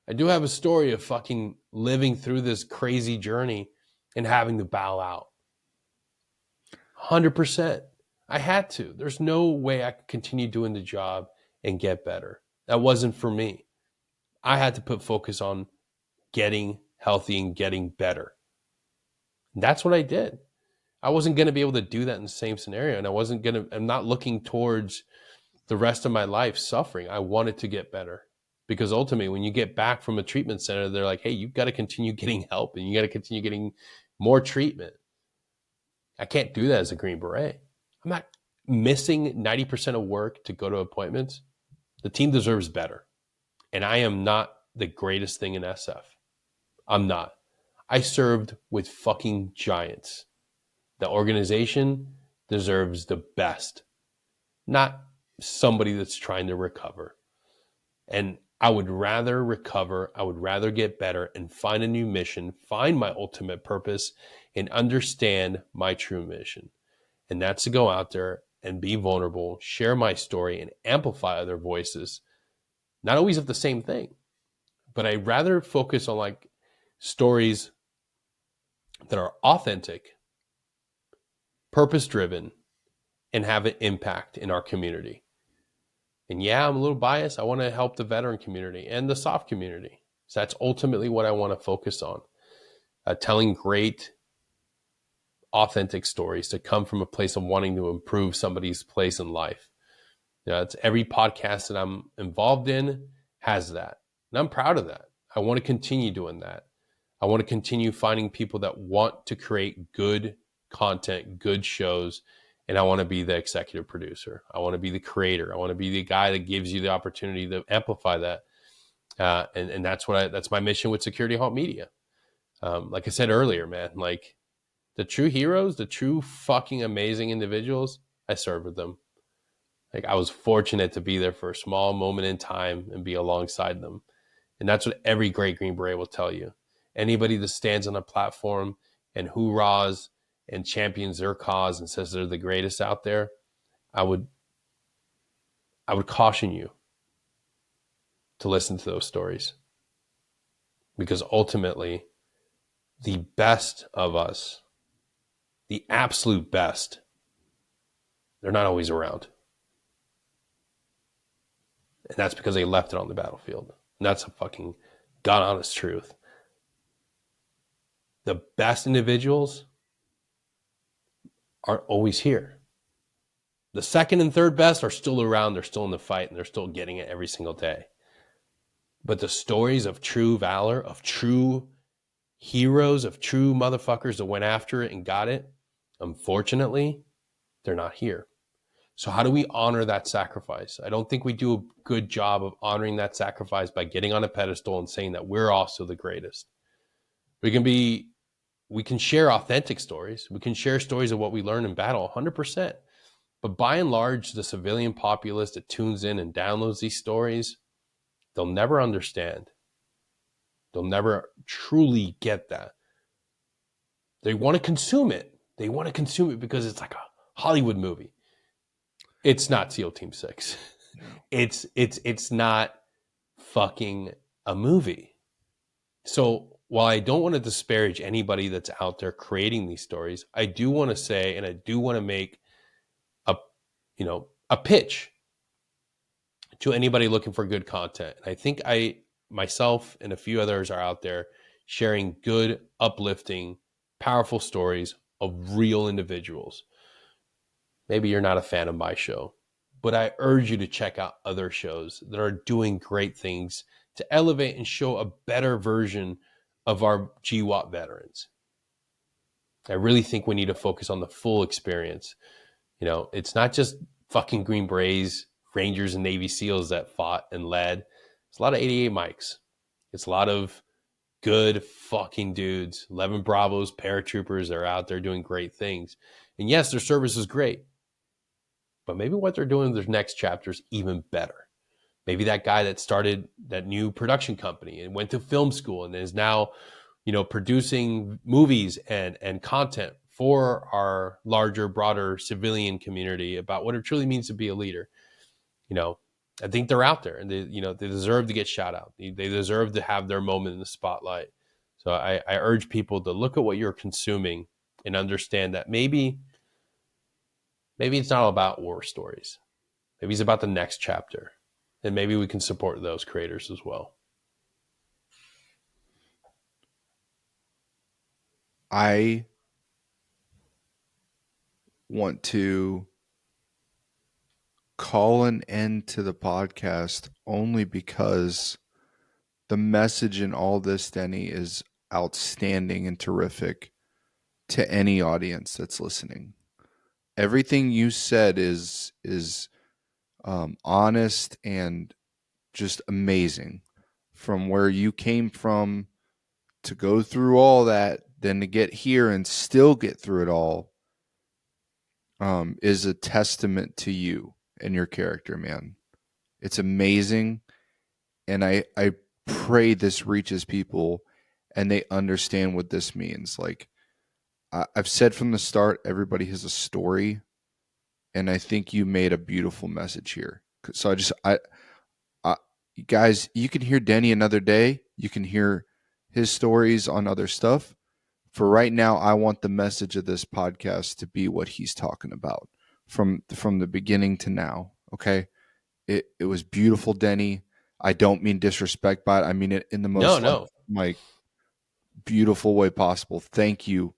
I do have a story of fucking living through this crazy journey and having to bow out. 100%. I had to. There's no way I could continue doing the job and get better. That wasn't for me. I had to put focus on getting healthy and getting better. And that's what I did. I wasn't going to be able to do that in the same scenario. And I'm not looking towards the rest of my life suffering. I wanted to get better. Because ultimately, when you get back from a treatment center, they're like, hey, you've got to continue getting help and you got to continue getting more treatment. I can't do that as a Green Beret. I'm not missing 90% of work to go to appointments. The team deserves better. And I am not the greatest thing in SF. I'm not. I served with fucking giants. The organization deserves the best, not somebody that's trying to recover. And I would rather recover. I would rather get better and find a new mission, find my ultimate purpose, and understand my true mission. And that's to go out there and be vulnerable, share my story, and amplify other voices. Not always of the same thing, but I'd rather focus on like stories that are authentic, purpose-driven, and have an impact in our community. And yeah, I'm a little biased. I want to help the veteran community and the soft community. So that's ultimately what I want to focus on. Telling great, authentic stories to come from a place of wanting to improve somebody's place in life. It's every podcast that I'm involved in has that. And I'm proud of that. I want to continue doing that. I want to continue finding people that want to create good content, good shows, and I want to be the executive producer. I want to be the creator. I want to be the guy that gives you the opportunity to amplify that. And that's that's my mission with Security Halt Media. Like I said earlier, man, like the true heroes, the true fucking amazing individuals, I serve with them. Like I was fortunate to be there for a small moment in time and be alongside them. And that's what every great Green Beret will tell you. Anybody that stands on a platform and hoorahs and champions their cause and says they're the greatest out there, I would caution you to listen to those stories. Because ultimately, the best of us, the absolute best, they're not always around. And that's because they left it on the battlefield. And that's a fucking God honest truth. The best individuals aren't always here. The second and third best are still around. They're still in the fight and they're still getting it every single day. But the stories of true valor, of true heroes, of true motherfuckers that went after it and got it, unfortunately, they're not here. So how do we honor that sacrifice? I don't think we do a good job of honoring that sacrifice by getting on a pedestal and saying that we're also the greatest. We can share authentic stories. We can share stories of what we learned in battle, 100%. But by and large, the civilian populace that tunes in and downloads these stories, they'll never understand. They'll never truly get that. They want to consume it. They want to consume it because it's like a Hollywood movie. It's not SEAL Team 6. It's not fucking a movie. So while I don't want to disparage anybody that's out there creating these stories, I do want to say, and I do want to make a pitch to anybody looking for good content. And I think myself and a few others are out there sharing good, uplifting, powerful stories of real individuals. Maybe you're not a fan of my show, but I urge you to check out other shows that are doing great things to elevate and show a better version of our GWAT veterans. I really think we need to focus on the full experience. It's not just fucking Green Berets, Rangers, and Navy SEALs that fought and led. It's a lot of 88 mics. It's a lot of good fucking dudes, 11 Bravos, paratroopers that are out there doing great things. And yes, their service is great. But maybe what they're doing in their next chapter is even better. Maybe that guy that started that new production company and went to film school and is now, producing movies and content for our larger, broader civilian community about what it truly means to be a leader. I think they're out there and they deserve to get shout out. They deserve to have their moment in the spotlight. So I urge people to look at what you're consuming and understand that maybe it's not all about war stories. Maybe it's about the next chapter. And maybe we can support those creators as well. I want to call an end to the podcast only because the message in all this, Denny, is outstanding and terrific to any audience that's listening. Everything you said is honest and just amazing. From where you came from to go through all that, then to get here and still get through it all, is a testament to you and your character, man. It's amazing. And I pray this reaches people and they understand what this means. Like I've said from the start, everybody has a story. And I think you made a beautiful message here. So I guys, you can hear Denny another day. You can hear his stories on other stuff. For right now, I want the message of this podcast to be what he's talking about from the beginning to now. Okay. It was beautiful, Denny. I don't mean disrespect by it. I mean it in the most like beautiful way possible. Thank you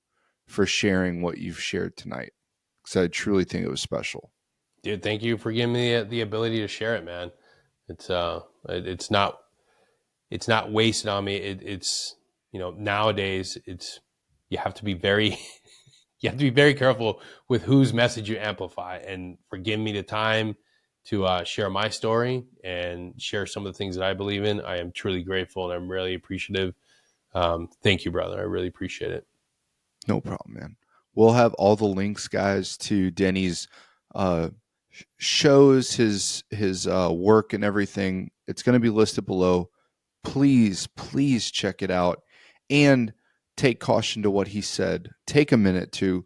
for sharing what you've shared tonight, because I truly think it was special. Dude, thank you for giving me the ability to share it, man. It's not wasted on me. It's nowadays you have to be very careful with whose message you amplify, and for giving me the time to share my story and share some of the things that I believe in. I am truly grateful and I'm really appreciative. Thank you, brother. I really appreciate it. No problem, man. We'll have all the links, guys, to Denny's shows, his work and everything. It's going to be listed below. Please check it out and take caution to what he said. Take a minute to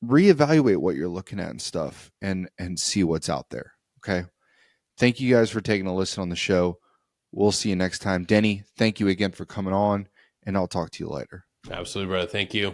reevaluate what you're looking at and stuff and see what's out there. Okay. Thank you guys for taking a listen on the show. We'll see you next time. Denny, thank you again for coming on, and I'll talk to you later. Absolutely, brother. Thank you.